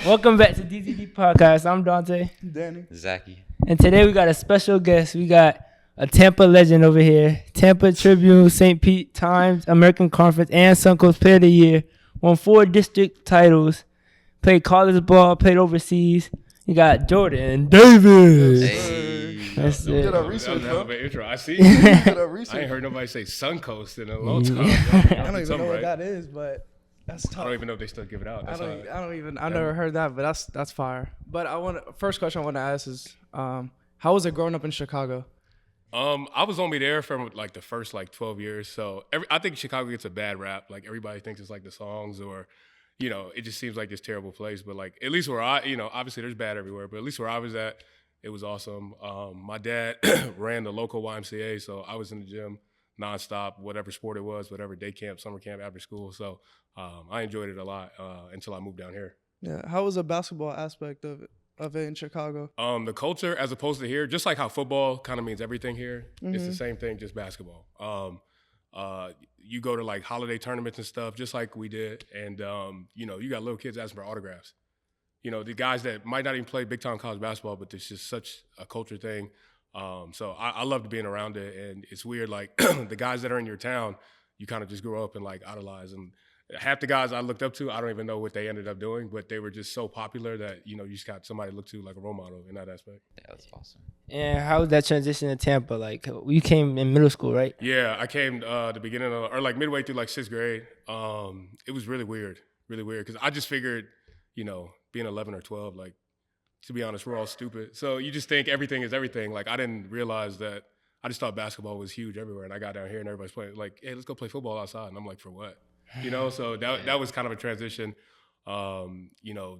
Welcome back to DZD Podcast. I'm Dante. Danny. Zachy. And today we got a special guest. We got a Tampa legend over here. Tampa Tribune, St. Pete Times, American Conference, and Suncoast Player of the Year. Won 4 district titles. Played college ball, played overseas. You got Jordan Davis. Hey. That's Did it. our research, That was a hell bro. of an intro. I see. Did our research. I ain't heard nobody say Suncoast in a long time. Yeah. I don't even know what that is, but that's I tough. don't even know if they still give it out. That's all. I've never heard that, but that's fire. But first question I want to ask is, how was it growing up in Chicago? I was only there for like the first 12 years. So I think Chicago gets a bad rap. Like everybody thinks it's like the songs or, it just seems like this terrible place. But like at least where obviously there's bad everywhere, but at least where I was at, it was awesome. My dad ran the local YMCA, so I was in the gym nonstop, whatever sport it was, whatever day camp, summer camp, after school. So I enjoyed it a lot until I moved down here. Yeah, how was the basketball aspect of it in Chicago? The culture, as opposed to here, just like how football kind of means everything here, it's the same thing, just basketball. You go to like holiday tournaments and stuff, just like we did, and you got little kids asking for autographs. The guys that might not even play big time college basketball, but it's just such a culture thing. So I loved being around it, and it's weird. Like the guys that are in your town, you kind of just grew up and like idolize. And half the guys I looked up to, I don't even know what they ended up doing, but they were just so popular that you just got somebody to look to like a role model in that aspect. Yeah, that's awesome. And how was that transition to Tampa? Like, you came in middle school, right? Yeah, I came the beginning of, or like midway through like 6th grade. It was really weird, because I just figured, being 11 or 12, like, to be honest, we're all stupid. So you just think everything is everything. Like, I didn't realize that. I just thought basketball was huge everywhere. And I got down here and everybody's playing, like, hey, let's go play football outside. And I'm like, for what? So that was kind of a transition.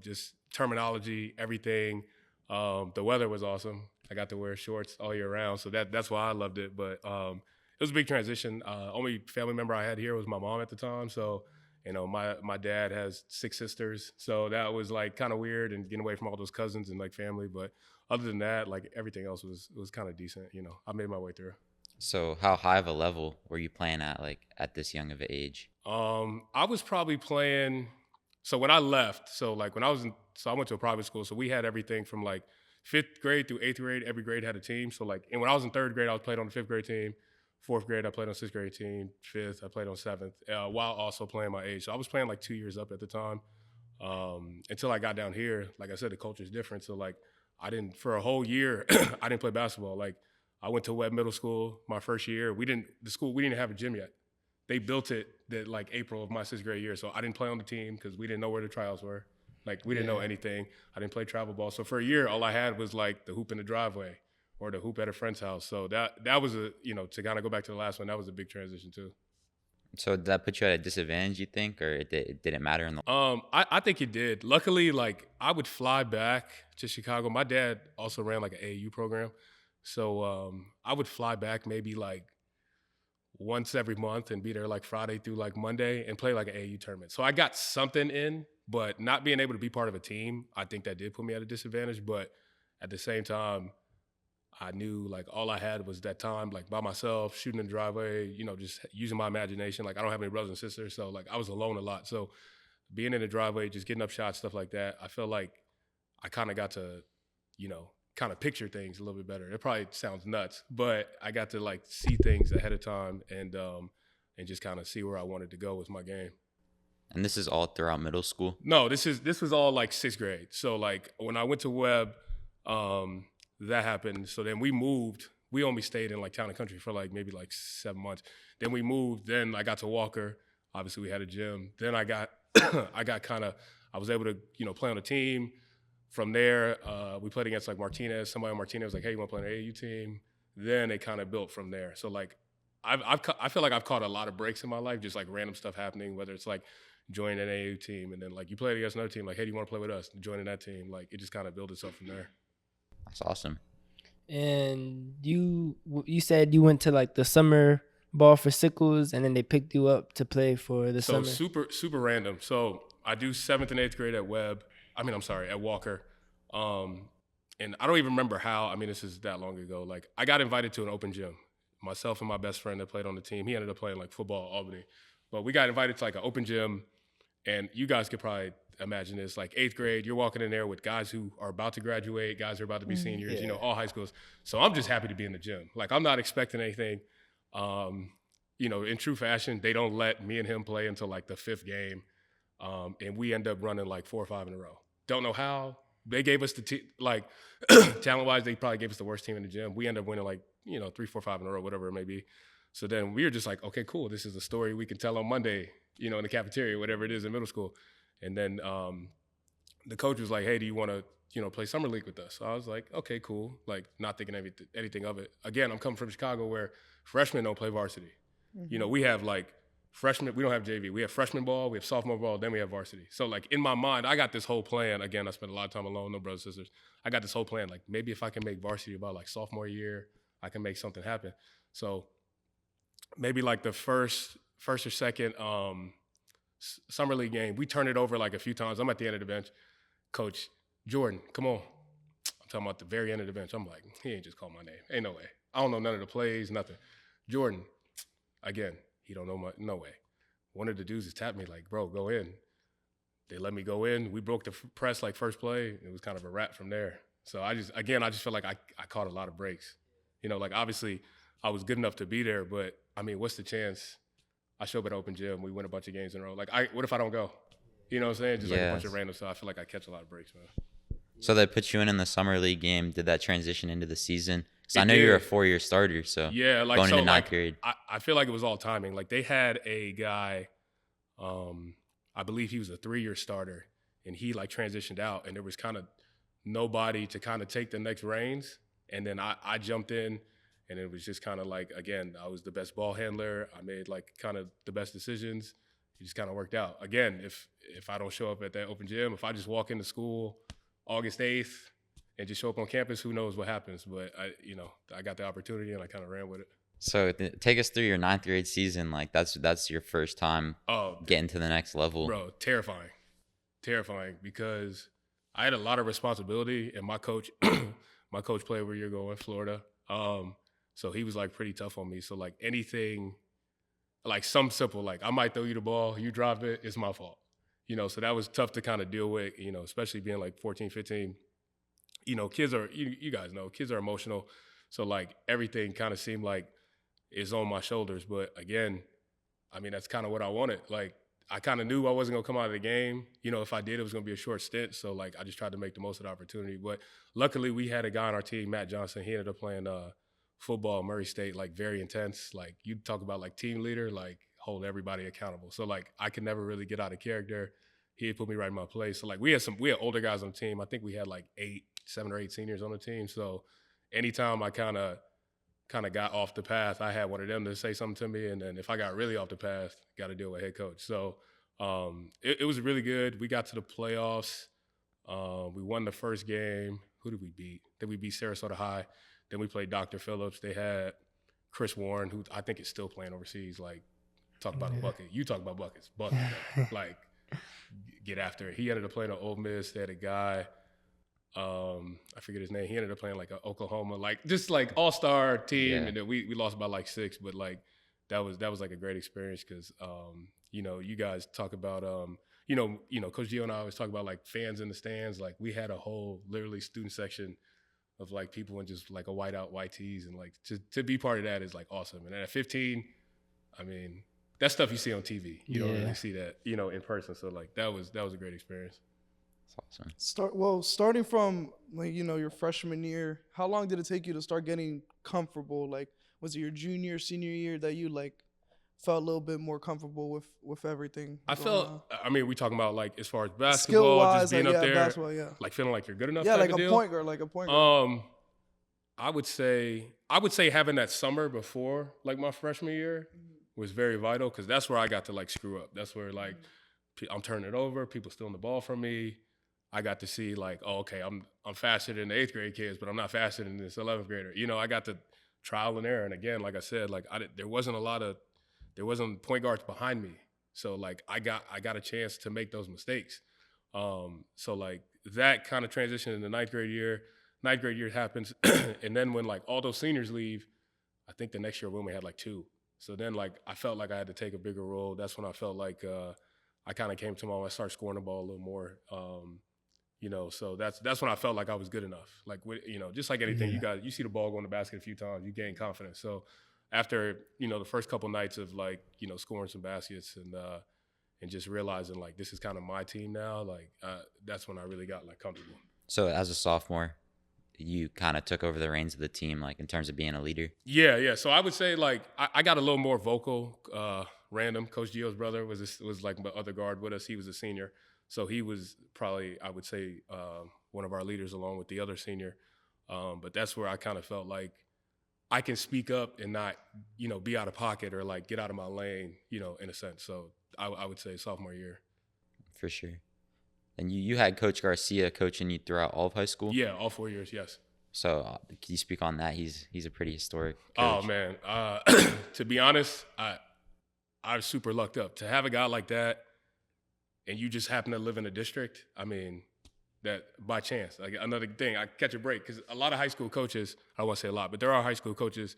Just terminology, everything. The weather was awesome. I got to wear shorts all year round. So that's why I loved it. But it was a big transition. Only family member I had here was my mom at the time. So, my dad has 6 sisters, so that was like kind of weird and getting away from all those cousins and like family. But other than that, like everything else was kind of decent. I made my way through. So how high of a level were you playing at, like at this young of an age? I was probably playing. So when I left, I went to a private school, so we had everything from like 5th grade through 8th grade. Every grade had a team. So like, and when I was in 3rd grade, I was playing on the 5th grade team. 4th grade, I played on 6th grade team. 5th, I played on 7th, while also playing my age. So I was playing like 2 years up at the time. Until I got down here, like I said, the culture is different. So like, for a whole year, I didn't play basketball. Like, I went to Webb Middle School my first year. We didn't have a gym yet. They built it like April of my 6th grade year. So I didn't play on the team because we didn't know where the trials were. Like, we didn't know anything. I didn't play travel ball. So for a year, all I had was like the hoop in the driveway or the hoop at a friend's house. So that was to kind of go back to the last one, that was a big transition too. So did that put you at a disadvantage, you think, or it didn't matter in the? I think it did. Luckily, like I would fly back to Chicago. My dad also ran like an AAU program, so I would fly back maybe like once every month and be there like Friday through like Monday and play like an AAU tournament. So I got something in, but not being able to be part of a team, I think that did put me at a disadvantage. But at the same time, I knew like all I had was that time, like by myself, shooting in the driveway, just using my imagination. Like I don't have any brothers and sisters, so like I was alone a lot. So being in the driveway, just getting up shots, stuff like that, I felt like I kind of got to, kind of picture things a little bit better. It probably sounds nuts, but I got to like see things ahead of time and just kind of see where I wanted to go with my game. And this is all throughout middle school? No, this was all like 6th grade. So like when I went to Webb, that happened. So then we moved. We only stayed in like town and country for like maybe like 7 months. Then we moved. Then I got to Walker. Obviously, we had a gym. Then I got I was able to play on a team. From there, we played against like Martinez. Somebody on Martinez was like, "Hey, you want to play on an AAU team?" Then it kind of built from there. So like, I feel like I've caught a lot of breaks in my life, just like random stuff happening. Whether it's like joining an AAU team and then like you played against another team, like, "Hey, do you want to play with us?" Joining that team, like it just kind of built itself from there. That's awesome. And you said you went to like the summer ball for Sickles, and then they picked you up to play for the summer. So super random. So I do 7th and 8th grade at at Walker. And I don't even remember how. I mean, this is that long ago. Like I got invited to an open gym. Myself and my best friend that played on the team. He ended up playing like football at Albany, but we got invited to like an open gym. And you guys could probably imagine this, like 8th grade, you're walking in there with guys who are about to graduate, guys who are about to be seniors, all high schools. So I'm just happy to be in the gym. Like, I'm not expecting anything. In true fashion, they don't let me and him play until like the 5th game. And we end up running like 4 or 5 in a row. Don't know how. They gave us talent-wise, they probably gave us the worst team in the gym. We end up winning like, 3, 4, 5 in a row, whatever it may be. So then we were just like, okay, cool. This is a story we can tell on Monday, in the cafeteria, whatever it is in middle school. And then the coach was like, hey, do you want to, play summer league with us? So I was like, okay, cool. Like, not thinking anything of it. Again, I'm coming from Chicago where freshmen don't play varsity. We have like freshmen, we don't have JV. We have freshman ball, we have sophomore ball, then we have varsity. So like in my mind, I got this whole plan. Again, I spent a lot of time alone, no brothers, sisters. I got this whole plan. Like, maybe if I can make varsity about like sophomore year, I can make something happen. So maybe like the first or second summer league game, we turned it over like a few times. I'm at the end of the bench. Coach, Jordan, come on. I'm talking about the very end of the bench. I'm like, he ain't just called my name. Ain't no way. I don't know none of the plays, nothing. Jordan, again, he don't know no way. One of the dudes just tapped me like, bro, go in. They let me go in. We broke the press like first play. It was kind of a wrap from there. So I just feel like I caught a lot of breaks. Like obviously I was good enough to be there, but I mean, what's the chance I show up at open gym, we win a bunch of games in a row? Like, what if I don't go? You know what I'm saying? Just like a bunch of random stuff. I feel like I catch a lot of breaks, man. So they put you in the summer league game. Did that transition into the season? Because I know you're a 4-year starter, so yeah, like going so, into ninth like, grade. I feel like it was all timing. Like they had a guy, I believe he was a 3-year starter, and he like transitioned out, and there was kind of nobody to kind of take the next reins. And then I jumped in, and it was just kind of like, again, I was the best ball handler. I made like kind of the best decisions. It just kind of worked out. Again, if I don't show up at that open gym, if I just walk into school August 8th and just show up on campus, who knows what happens? But I got the opportunity and I kind of ran with it. So take us through your ninth grade season. Like that's your first time getting to the next level. Bro, terrifying because I had a lot of responsibility, and my coach played where you're going, Florida. So he was like pretty tough on me. So like anything, like some simple, like I might throw you the ball, you drop it, it's my fault. So that was tough to kind of deal with, especially being like 14, 15. Kids are, you guys know, kids are emotional. So like everything kind of seemed like it's on my shoulders. But again, I mean, that's kind of what I wanted. Like I kind of knew I wasn't going to come out of the game. If I did, it was going to be a short stint. So like I just tried to make the most of the opportunity. But luckily we had a guy on our team, Matt Johnson. He ended up playing football at Murray State, like very intense. Like you talk about like team leader, like hold everybody accountable. So like I could never really get out of character. He had put me right in my place. So like we had older guys on the team. I think we had like 7 or 8 seniors on the team. So anytime I kind of got off the path, I had one of them to say something to me. And then if I got really off the path, got to deal with head coach. So it was really good. We got to the playoffs. We won the first game. Who did we beat? Then we beat Sarasota High. Then we played Dr. Phillips. They had Chris Warren, who I think is still playing overseas. Like, talk about a bucket. You talk about buckets. Bucket. Like, get after it. He ended up playing at Ole Miss. They had a guy, I forget his name. He ended up playing like Oklahoma, like just like all-star team. Yeah. And then we lost by like 6, but like that was like a great experience because you guys talk about Coach Gio and I always talk about like fans in the stands. Like we had a whole literally student section of like people in just like a whiteout white tees, and like to be part of that is like awesome. And at 15, I mean, that's stuff you see on TV. You don't really see that, in person. So like that was a great experience. That's awesome. Starting from like your freshman year, how long did it take you to start getting comfortable? Like, was it your junior, senior year that you like felt a little bit more comfortable with everything? I felt. I mean, we talking about like as far as basketball, skill-wise, just being up there, basketball, like feeling like you're good enough. Yeah, like a point guard, I would say having that summer before like my freshman year was very vital because that's where I got to like screw up. That's where like I'm turning it over, people stealing the ball from me. I got to see like, oh, okay, I'm faster than the 8th grade kids, but I'm not faster than this 11th grader. I got to trial and error. And again, like I said, like there wasn't point guards behind me. So like I got a chance to make those mistakes. So like that kind of transition in the 9th grade year happens. And then when like all those seniors leave, I think the next year we only had like 2. So then like I felt like I had to take a bigger role. That's when I felt like I kind of came to my own. I started scoring the ball a little more. So that's when I felt like I was good enough. Like, just like anything, you see the ball go in the basket a few times, you gain confidence. So after, the first couple nights of like, scoring some baskets and just realizing like this is kind of my team now, like that's when I really got like comfortable. So as a sophomore, you kind of took over the reins of the team, like in terms of being a leader? Yeah. So I would say like I got a little more vocal. Random, Coach Gio's brother was like my other guard with us. He was a senior. So he was probably, I would say, one of our leaders along with the other senior. But that's where I kind of felt like I can speak up and not, be out of pocket or like get out of my lane, in a sense. So I would say sophomore year. For sure. And you had Coach Garcia coaching you throughout all of high school? Yeah, all 4 years, yes. So can you speak on that? He's a pretty historic Oh, coach. man. To be honest, I was super lucked up. To have a guy like that and you just happen to live in a district, I mean, that by chance. Like another thing, I catch a break because a lot of high school coaches, I don't want to say a lot, but there are high school coaches,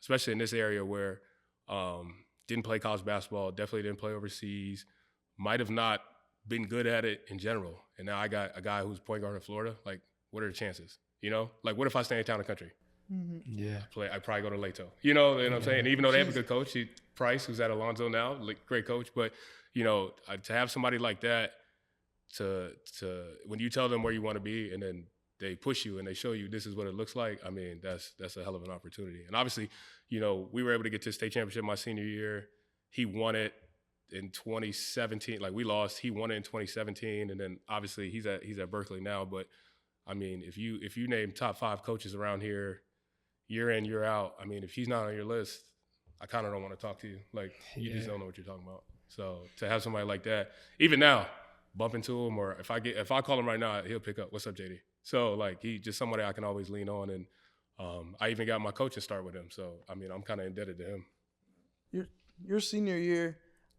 especially in this area where didn't play college basketball, definitely didn't play overseas, might have not been good at it in general. And now I got a guy who's point guard in Florida. Like, what are the chances? Like what if I stay in town and country? Mm-hmm. Yeah. I probably go to Leto. You know what I'm saying? And even though they have a good coach, Price, who's at Alonzo now, great coach, but to have somebody like that, to when you tell them where you want to be and then they push you and they show you this is what it looks like, I mean, that's a hell of an opportunity. And obviously, we were able to get to the state championship my senior year. He won it in 2017. Like we lost, he won it in 2017, and then obviously he's at Berkeley now. But I mean, if you name top 5 coaches around here, year in, year out, I mean, if he's not on your list, I kind of don't want to talk to you. Like, you just don't know what you're talking about. So to have somebody like that, even now, bump into him, or if I call him right now, he'll pick up. What's up, JD? So like, he just somebody I can always lean on, and I even got my coaching start with him. So I mean, I'm kind of indebted to him. Your senior year,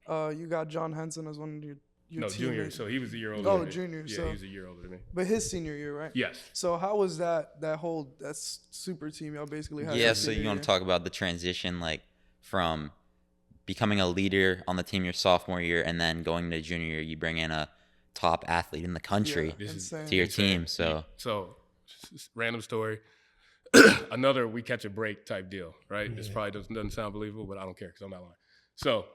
you got John Henson as one of your no, teammates. junior. So he was a year older. Oh, than me. junior. Yeah, So, he was a year older than me. but his senior year, right? Yes. So how was that super team y'all basically had? Yeah, so you want to talk about the transition, like from becoming a leader on the team your sophomore year and then going to junior year, you bring in a top athlete in the country to your team. So random story. Another we catch a break type deal, right? This probably doesn't sound believable, but I don't care because I'm not lying. So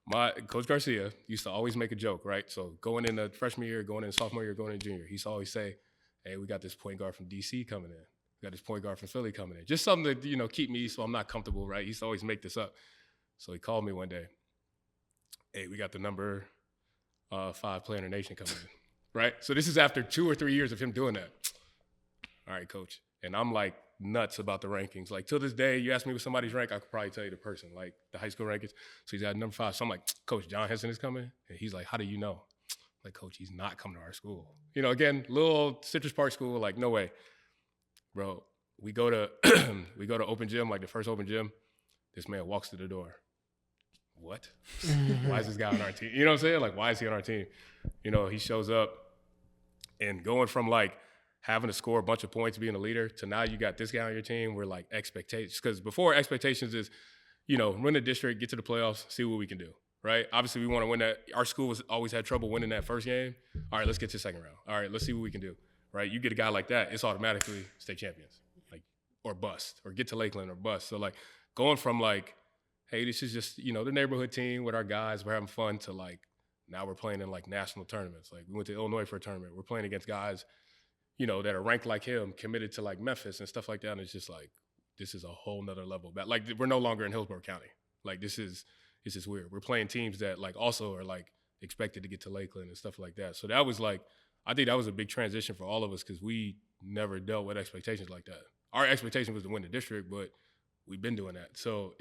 my Coach Garcia used to always make a joke, right? So going into freshman year, going into sophomore year, going into junior, he used to always say, hey, we got this point guard from DC coming in. We got this point guard from Philly coming in. Just something to, keep me so I'm not comfortable, right? He used to always make this up. So he called me one day. Hey, we got the number 5 player in the nation coming in, right? So this is after 2 or 3 years of him doing that. All right, coach. And I'm like nuts about the rankings. Like, till this day, you ask me what somebody's rank, I could probably tell you the person, like the high school rankings. So he's got number 5. So I'm like, Coach, John Henson is coming? And he's like, how do you know? I'm like, Coach, he's not coming to our school. Again, little Citrus Park school, like, no way. Bro, we go to open gym, like the first open gym. This man walks to the door. What? Why is this guy on our team? You know what I'm saying? Like, why is he on our team? He shows up, and going from like having to score a bunch of points, being a leader, to now you got this guy on your team where like expectations, because before expectations is, win the district, get to the playoffs, see what we can do, right? Obviously we want to win that. Our school was always had trouble winning that first game. All right, let's get to the second round. All right, let's see what we can do, right? You get a guy like that, it's automatically state champions, like, or bust, or get to Lakeland or bust. So like going from like, hey, this is just, the neighborhood team with our guys, we're having fun, to like, now we're playing in like national tournaments. Like we went to Illinois for a tournament. We're playing against guys, that are ranked like him, committed to like Memphis and stuff like that. And it's just like, this is a whole nother level. But like, we're no longer in Hillsborough County. Like it's just weird. We're playing teams that like also are like expected to get to Lakeland and stuff like that. So that was like, I think that was a big transition for all of us because we never dealt with expectations like that. Our expectation was to win the district, but we've been doing that. So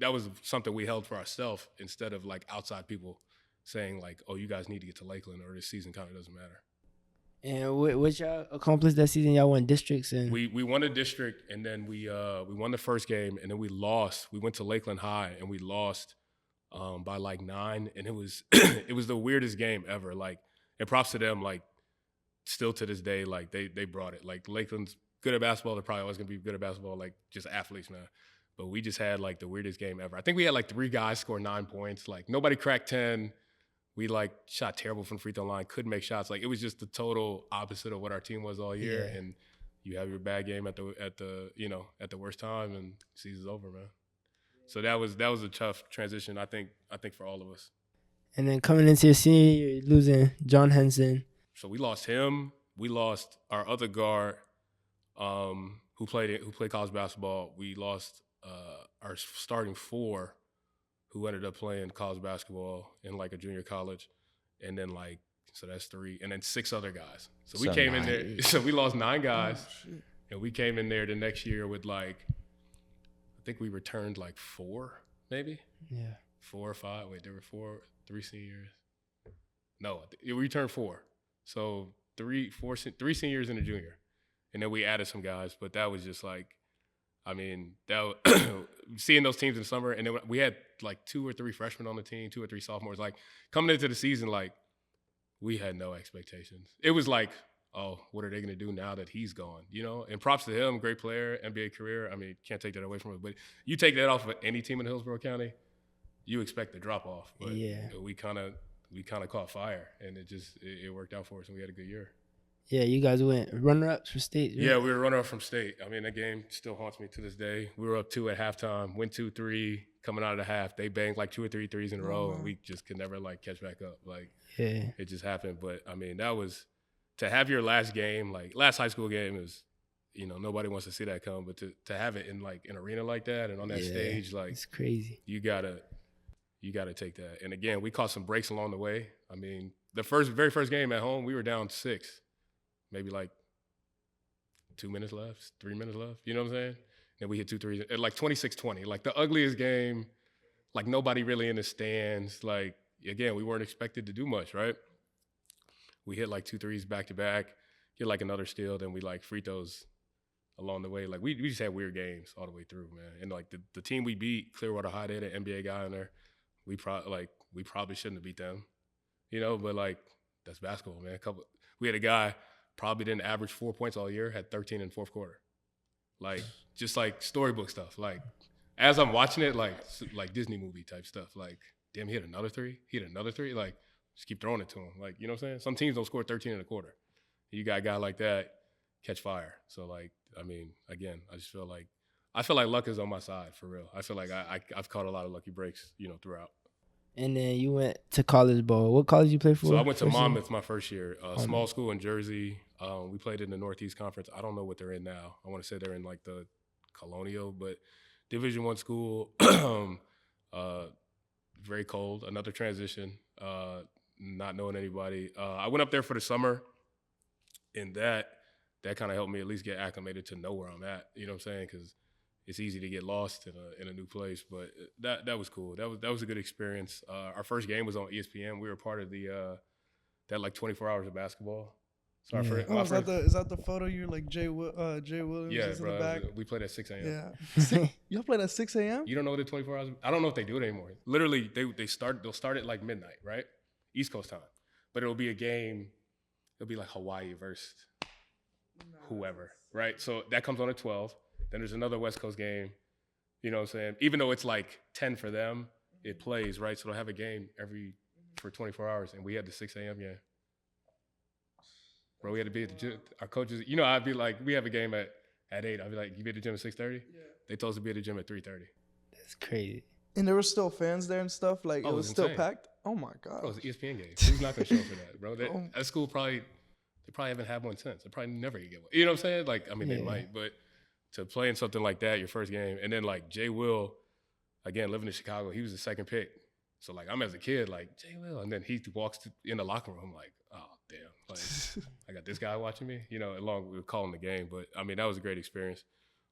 that was something we held for ourselves instead of like outside people saying like, oh, you guys need to get to Lakeland or this season kind of doesn't matter. And what y'all accomplished that season? Y'all won districts, and we won a district, and then we won the first game, and then we lost. We went to Lakeland High, and we lost by like 9, and it was it was the weirdest game ever. Like, and props to them. Like, still to this day, like they brought it. Like Lakeland's good at basketball. They're probably always gonna be good at basketball. Like just athletes, man. But we just had like the weirdest game ever. I think we had like 3 guys score 9 points. Like nobody cracked 10. We like shot terrible from the free throw line, couldn't make shots. Like it was just the total opposite of what our team was all year. Yeah. And you have your bad game at the worst time, and season's over, man. So that was a tough transition, I think for all of us. And then coming into your senior year, losing John Henson. So we lost him. We lost our other guard, who played college basketball. We lost our starting 4, who ended up playing college basketball in like a junior college, and then so that's 3, and then 6 other guys. So we came in there. So we lost 9 guys, and we came in there the next year with I think we returned 4, maybe. Yeah. 4 or 5. Wait, there were 3 seniors. No, we returned 4. So 3 seniors and a junior, and then we added some guys. But that was just seeing those teams in the summer, and then we had 2 or 3 freshmen on the team, 2 or 3 sophomores. Coming into the season, we had no expectations. It was oh, what are they going to do now that he's gone? And props to him, great player, NBA career. I mean, can't take that away from him. But you take that off of any team in Hillsborough County, you expect the drop off. But we kind of caught fire, and it worked out for us, and we had a good year. Yeah, you guys went runner-ups for state. Right? Yeah, we were runner-up from state. I mean, that game still haunts me to this day. We were up 2 at halftime, went 2-3, coming out of the half. They banged 2 or 3 threes in a row, and we just could never catch back up. It just happened. But I mean, that was to have your last game, last high school game is, nobody wants to see that come. But to have it in an arena like that and on that stage, it's crazy. You gotta take that. And again, we caught some breaks along the way. I mean, the very first game at home, we were down 6. Maybe 2 minutes left, 3 minutes left. You know what I'm saying? And we hit 2 threes at 26-20. The ugliest game. Nobody really in the stands. Again, we weren't expected to do much, right? We hit 2 threes back to back. Get another steal. Then we free throws along the way. We just had weird games all the way through, man. And the team we beat, Clearwater High, they had an NBA guy in there. We probably shouldn't have beat them, But that's basketball, man. We had a guy. Probably didn't average 4 points all year, had 13 in the fourth quarter. Just storybook stuff. As I'm watching it, like Disney movie type stuff. Damn, he hit another 3. Just keep throwing it to him. You know what I'm saying? Some teams don't score 13 in a quarter. You got a guy like that, catch fire. So, I mean, again, I just feel like luck is on my side, for real. I feel like I've caught a lot of lucky breaks, throughout. And then you went to college ball. What college you play for? So I went to Monmouth my first year, small school in Jersey. We played in the Northeast Conference. I don't know what they're in now. I want to say they're in the Colonial, but Division I school, very cold, another transition, not knowing anybody. I went up there for the summer, and that kind of helped me at least get acclimated to know where I'm at. You know what I'm saying? Because it's easy to get lost in a new place, but that was cool. That was a good experience. Our first game was on ESPN. We were part of that 24 hours of basketball. So is that the photo? You're Jay Williams is in the back. We played at 6 a.m. Yeah, y'all played at 6 a.m. You don't know what the 24 hours? I don't know if they do it anymore. Literally, they'll start at midnight, right? East Coast time, but it'll be a game. It'll be Hawaii versus whoever, right? So that comes on at 12. Then there's another West Coast game, you know what I'm saying? Even though it's 10 for them, it plays, right? So they'll have a game for 24 hours, and we had the 6 a.m. game. Bro, we had to be at the gym. Our coaches, I'd be we have a game at 8. I'd be you be at the gym at 6:30? Yeah. They told us to be at the gym at 3:30. That's crazy. And there were still fans there and stuff? It was still insane. Packed? Oh, my God. Bro, it was an ESPN game. Who's not going to show up for that, bro? That school they probably haven't had one since. They probably never get one. You know what I'm saying? They might, but to play in something like that, your first game, and then Jay Will, again, living in Chicago, he was the second pick. So I'm as a kid, Jay Will, and then he walks in the locker room, oh damn, I got this guy watching me, along with calling the game. But I mean, that was a great experience.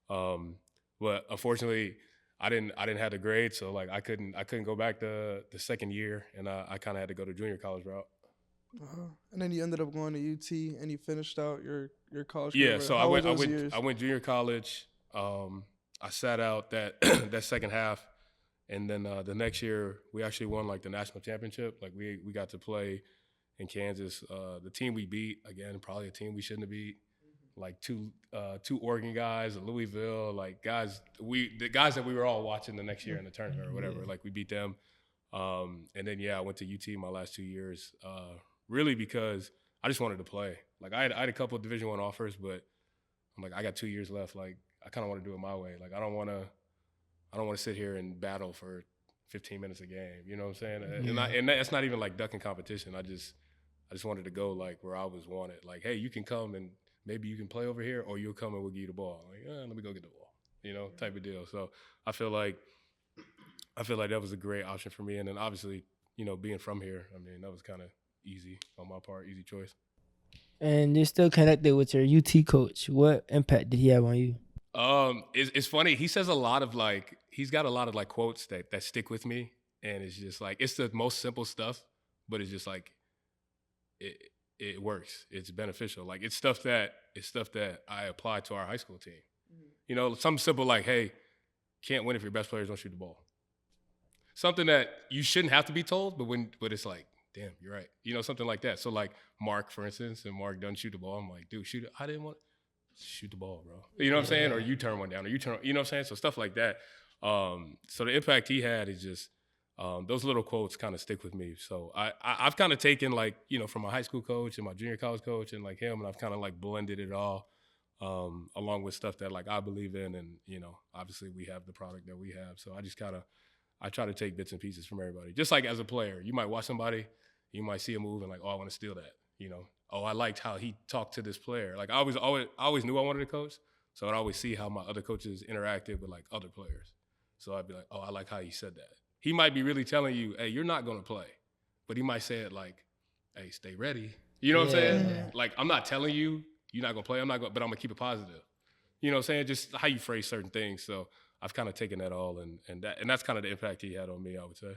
But unfortunately, I didn't have the grade, so I couldn't go back the second year, and I kind of had to go to junior college route. And then you ended up going to UT, and you finished out your college career. Yeah, so I went junior college. I sat out that that second half, and then the next year we actually won the national championship. We got to play in Kansas. The team we beat, again, probably a team we shouldn't have beat. Two Oregon guys, Louisville, the guys that we were all watching the next year in the tournament or whatever. We beat them. And then, I went to UT my last 2 years, really because I just wanted to play. Like, I had a couple of Division I offers, but I'm like, I got 2 years left. Like, I kind of want to do it my way. Like, I don't want to sit here and battle for 15 minutes a game. You know what I'm saying? Yeah. And that's not even like ducking competition. I just wanted to go like where I was wanted. Like, hey, you can come and maybe you can play over here, or you'll come and we'll give you the ball. Like, let me go get the ball. You know, type of deal. So I feel like that was a great option for me. And then obviously, you know, being from here, I mean, that was kind of easy on my part, easy choice. And you're still connected with your UT coach. What impact did he have on you? It's funny. He says a lot of like, he's got a lot of like quotes that stick with me. And it's just like, it's the most simple stuff, but it's just like, it works. It's beneficial. Like it's stuff that I apply to our high school team. Mm-hmm. You know, something simple like, hey, can't win if your best players don't shoot the ball. Something that you shouldn't have to be told, but it's like, damn, you're right. You know, something like that. So like Mark, for instance, and Mark doesn't shoot the ball. I'm like, dude, shoot it. I didn't want to shoot the ball, bro. You know what I'm saying? Or you turn one down, or you know what I'm saying? So stuff like that. So the impact he had is just, those little quotes kind of stick with me. So I've kind of taken like, you know, from my high school coach and my junior college coach and like him, and I've kind of like blended it all along with stuff that like I believe in. And, you know, obviously we have the product that we have. So I try to take bits and pieces from everybody. Just like as a player, you might watch somebody, you might see a move and like, oh, I want to steal that. You know, oh, I liked how he talked to this player. Like I always knew I wanted to coach. So I'd always see how my other coaches interacted with like other players. So I'd be like, oh, I like how he said that. He might be really telling you, hey, you're not going to play. But he might say it like, hey, stay ready. You know what I'm saying? Like, I'm not telling you you're not going to play. But I'm going to keep it positive. You know what I'm saying? Just how you phrase certain things. So I've kind of taken that all, and that's kind of the impact he had on me, I would say.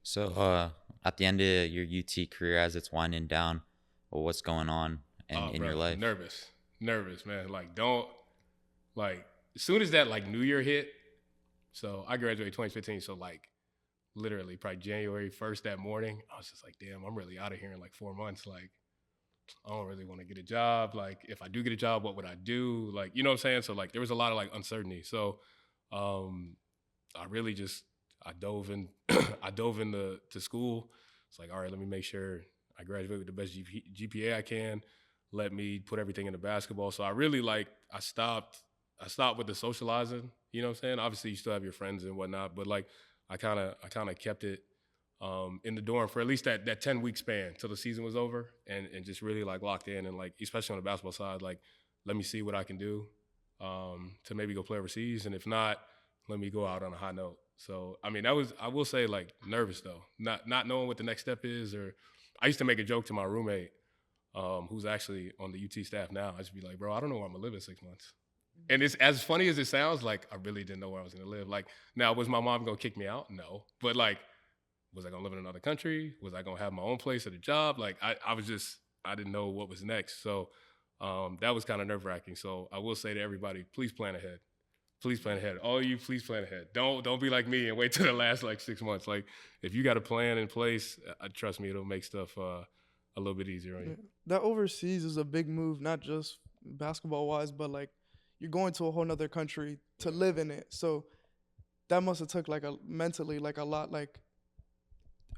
So at the end of your UT career, as it's winding down, what's going on in your life? Nervous, man. Like, as soon as that, like, New Year hit, so I graduated 2015, so, like, literally probably January 1st that morning, I was just like, damn, I'm really out of here in like 4 months. Like, I don't really want to get a job. Like, if I do get a job, what would I do? Like, you know what I'm saying? So like, there was a lot of like uncertainty. So I really just, I dove into school. It's like, all right, let me make sure I graduate with the best GPA I can. Let me put everything into basketball. So I really like, I stopped with the socializing, you know what I'm saying? Obviously you still have your friends and whatnot, but like, I kind of kept it in the dorm for at least that 10-week span till the season was over, and just really like locked in, and like especially on the basketball side, like let me see what I can do to maybe go play overseas, and if not, let me go out on a high note. So I mean, I will say like nervous though, not knowing what the next step is. Or I used to make a joke to my roommate who's actually on the UT staff now. I just be like, bro, I don't know where I'm gonna live in 6 months. And it's as funny as it sounds, like I really didn't know where I was going to live. Like, now, was my mom going to kick me out? No. But like, was I going to live in another country? Was I going to have my own place at a job? Like, I didn't know what was next. So that was kind of nerve-wracking. So I will say to everybody, please plan ahead. Please plan ahead. All of you, please plan ahead. Don't be like me and wait till the last like 6 months. Like, if you got a plan in place, trust me, it'll make stuff a little bit easier on you. That overseas is a big move, not just basketball-wise, but like, you're going to a whole nother country to live in it. So that must have took like mentally like a lot. Like,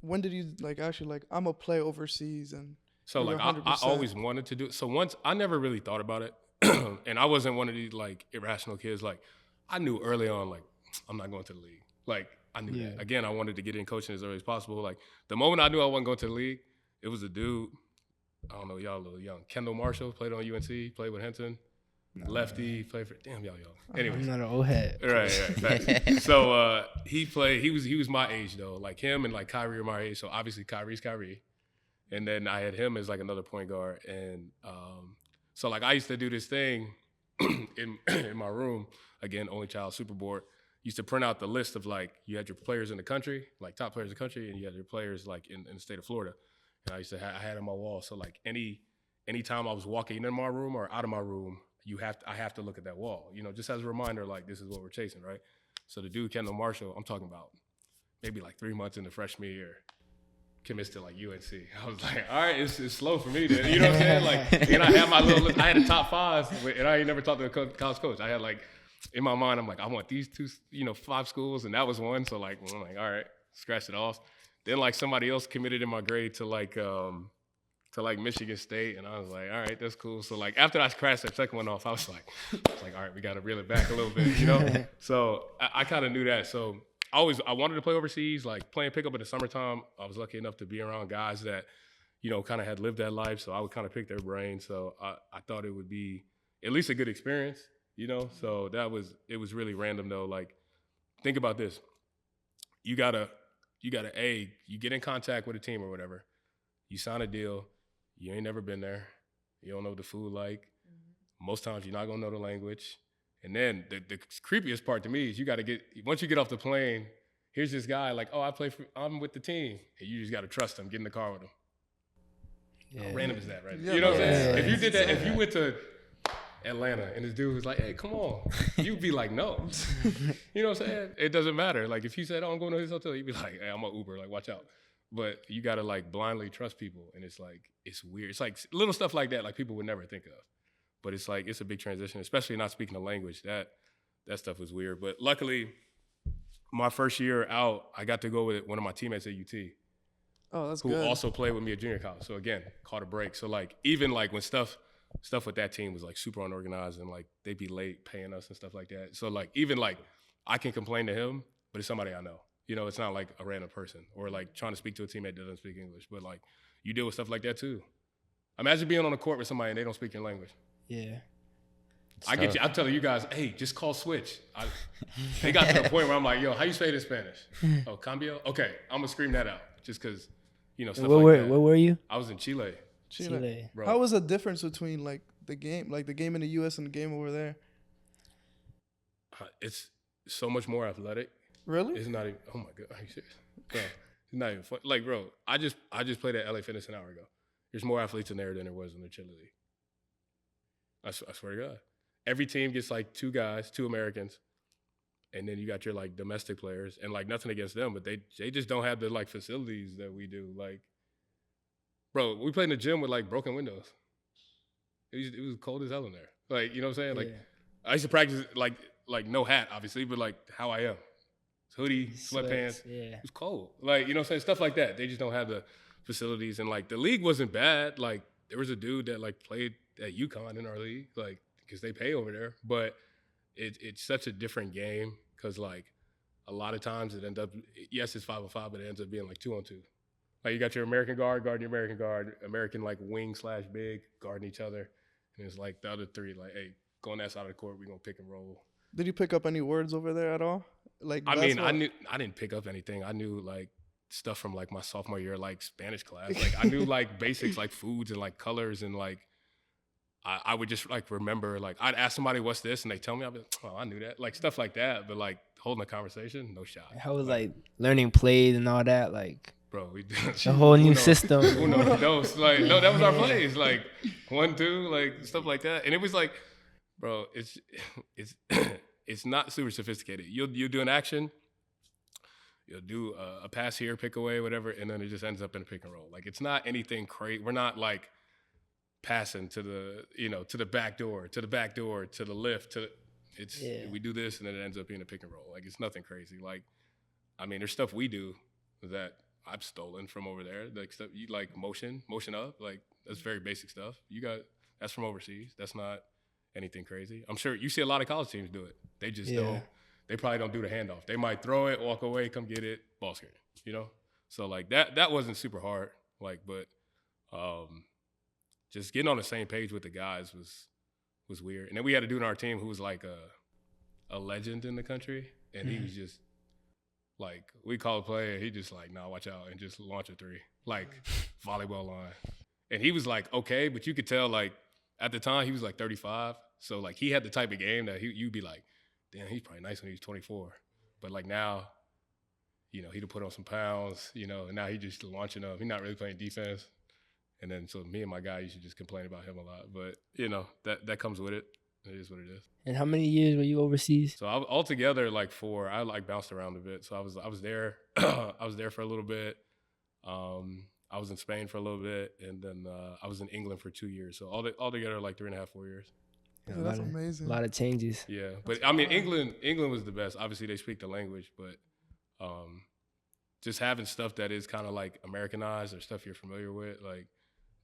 when did you like actually like, I'm gonna play overseas? And so like I always wanted to do it. So once I never really thought about it, and I wasn't one of these like irrational kids. Like, I knew early on, like, I'm not going to the league. Like, I knew that. Again, I wanted to get in coaching as early as possible. Like, the moment I knew I wasn't going to the league, it was a dude, I don't know, y'all a little young, Kendall Marshall, played on UNC, played with Hinton. No, lefty, played for y'all young. Anyway, I'm not an old head. Right. So he played. He was my age though. Like him and like Kyrie are my age. So obviously Kyrie's Kyrie, and then I had him as like another point guard. And so like I used to do this thing in my room. Again, only child, super bored. Used to print out the list of like, you had your players in the country, like top players in the country, and you had your players like in the state of Florida. And I had it on my wall. So like anytime I was walking in my room or out of my room, I have to look at that wall, you know, just as a reminder, like, this is what we're chasing, right? So the dude, Kendall Marshall, I'm talking about maybe like 3 months into freshman year, commits to like UNC. I was like, all right, it's slow for me then, you know what I'm saying? Like, and I had a top 5, and I ain't never talked to a college coach. I had like, in my mind, I'm like, I want these 2, 5 schools, and that was one. So like, I'm like, all right, scratch it off. then like somebody else committed in my grade to like Michigan State, and I was like, all right, that's cool. So like after I crashed that second one off, I was like, all right, we got to reel it back a little bit, you know. So I kind of knew that. So I wanted to play overseas, like playing pickup in the summertime. I was lucky enough to be around guys that, you know, kind of had lived that life, so I would kind of pick their brain. So I thought it would be at least a good experience, you know. So it was really random though. Like, think about this: you gotta you get in contact with a team or whatever, you sign a deal, you ain't never been there, you don't know what the food like. Most times you're not gonna know the language, and then the creepiest part to me is once you get off the plane, here's this guy like, oh, I'm with the team, and you just gotta trust him, get in the car with him. Yeah. How random is that, right? Yeah, you know what I'm saying? yeah. If you did that, if you went to Atlanta and this dude was like, hey, come on, you'd be like, no. You know what I'm saying? It doesn't matter. Like if you said, oh, I'm going to his hotel, you'd be like, hey, I'm an Uber, like watch out. But you gotta like blindly trust people, and it's like, it's weird. It's like little stuff like that, like people would never think of. But it's like, it's a big transition, especially not speaking the language. That stuff was weird. But luckily, my first year out, I got to go with one of my teammates at UT. Oh, that's who good. also played with me at junior college. So again, caught a break. So like even like when stuff with that team was like super unorganized and like they'd be late paying us and stuff like that. So like even like I can complain to him, but it's somebody I know. You know, it's not like a random person or like trying to speak to a teammate that doesn't speak English. But like you deal with stuff like that too. Imagine being on a court with somebody and they don't speak your language. Yeah. I get you. I'm telling you guys, hey, just call switch. They got to the point where I'm like, yo, how you say it in Spanish? Oh, cambio? Okay, I'm going to scream that out just because, you know, stuff like that. Where were you? I was in Chile. Chile. Bro. How was the difference between like the game in the U.S. and the game over there? It's so much more athletic. Really? It's not even, oh my God, are you serious? Bro, it's not even fun. Like, bro, I just played at LA Fitness an hour ago. There's more athletes in there than there was in the Chile League. I swear to God. Every team gets like 2 guys, 2 Americans, and then you got your like domestic players, and like nothing against them, but they just don't have the like facilities that we do. Like, bro, we played in the gym with like broken windows. It was cold as hell in there. Like, you know what I'm saying? Like, I used to practice like no hat, obviously, but like how I am. Hoodie, sweatpants. Yeah. It was cold. Like, you know what I'm saying? Stuff like that. They just don't have the facilities. And like the league wasn't bad. Like there was a dude that like played at UConn in our league, like, because they pay over there. But it's such a different game because like a lot of times it ends up, yes, it's 5-on-5, but it ends up being like 2-on-2. Like you got your American guard guarding your American guard, American like wing/big guarding each other. And it's like the other 3, like, hey, go on that side of the court, we're going to pick and roll. Did you pick up any words over there at all? Like, I mean, I didn't pick up anything. I knew like stuff from like my sophomore year, like Spanish class. Like I knew like basics, like foods and like colors, and like I would just like remember, like I'd ask somebody what's this, and they tell me, I'd be like, oh, I knew that, like stuff like that. But like holding a conversation, no shot. How was like learning plays and all that? Like, bro, we a whole new system. Who knows? Like, no, that was our plays. Like 1, 2, like stuff like that. And it was like, bro, it's it's not super sophisticated. You'll do an action, you'll do a pass here, pick away, whatever, and then it just ends up in a pick and roll. Like it's not anything crazy. We're not like passing to the back door, to the lift, we do this and then it ends up being a pick and roll. Like it's nothing crazy. Like, I mean, there's stuff we do that I've stolen from over there. Like stuff you like motion up, like that's very basic stuff. That's from overseas. That's not anything crazy. I'm sure you see a lot of college teams do it. They just don't. They probably don't do the handoff. They might throw it, walk away, come get it, ball screen. You know, so like that wasn't super hard. Like, but just getting on the same page with the guys was weird. And then we had a dude on our team who was like a legend in the country, and he was just like, we call a play, and he just like, nah, watch out, and just launch a 3, like volleyball line. And he was like, okay, but you could tell like at the time he was like 35, so like he had the type of game that you'd be like, damn, he's probably nice when he was 24. But like now, you know, he'd put on some pounds, you know, and now he just launching up. He's not really playing defense. And then so me and my guy used to just complain about him a lot. But, you know, that comes with it. It is what it is. And how many years were you overseas? So altogether, like 4. I like bounced around a bit. So I was there. I was there for a little bit. I was in Spain for a little bit, and then I was in England for 2 years. So altogether, like 3.5, 4 years. Yeah, that's amazing. A lot of changes. Yeah, but I mean, England was the best. Obviously, they speak the language, but just having stuff that is kind of like Americanized or stuff you're familiar with, like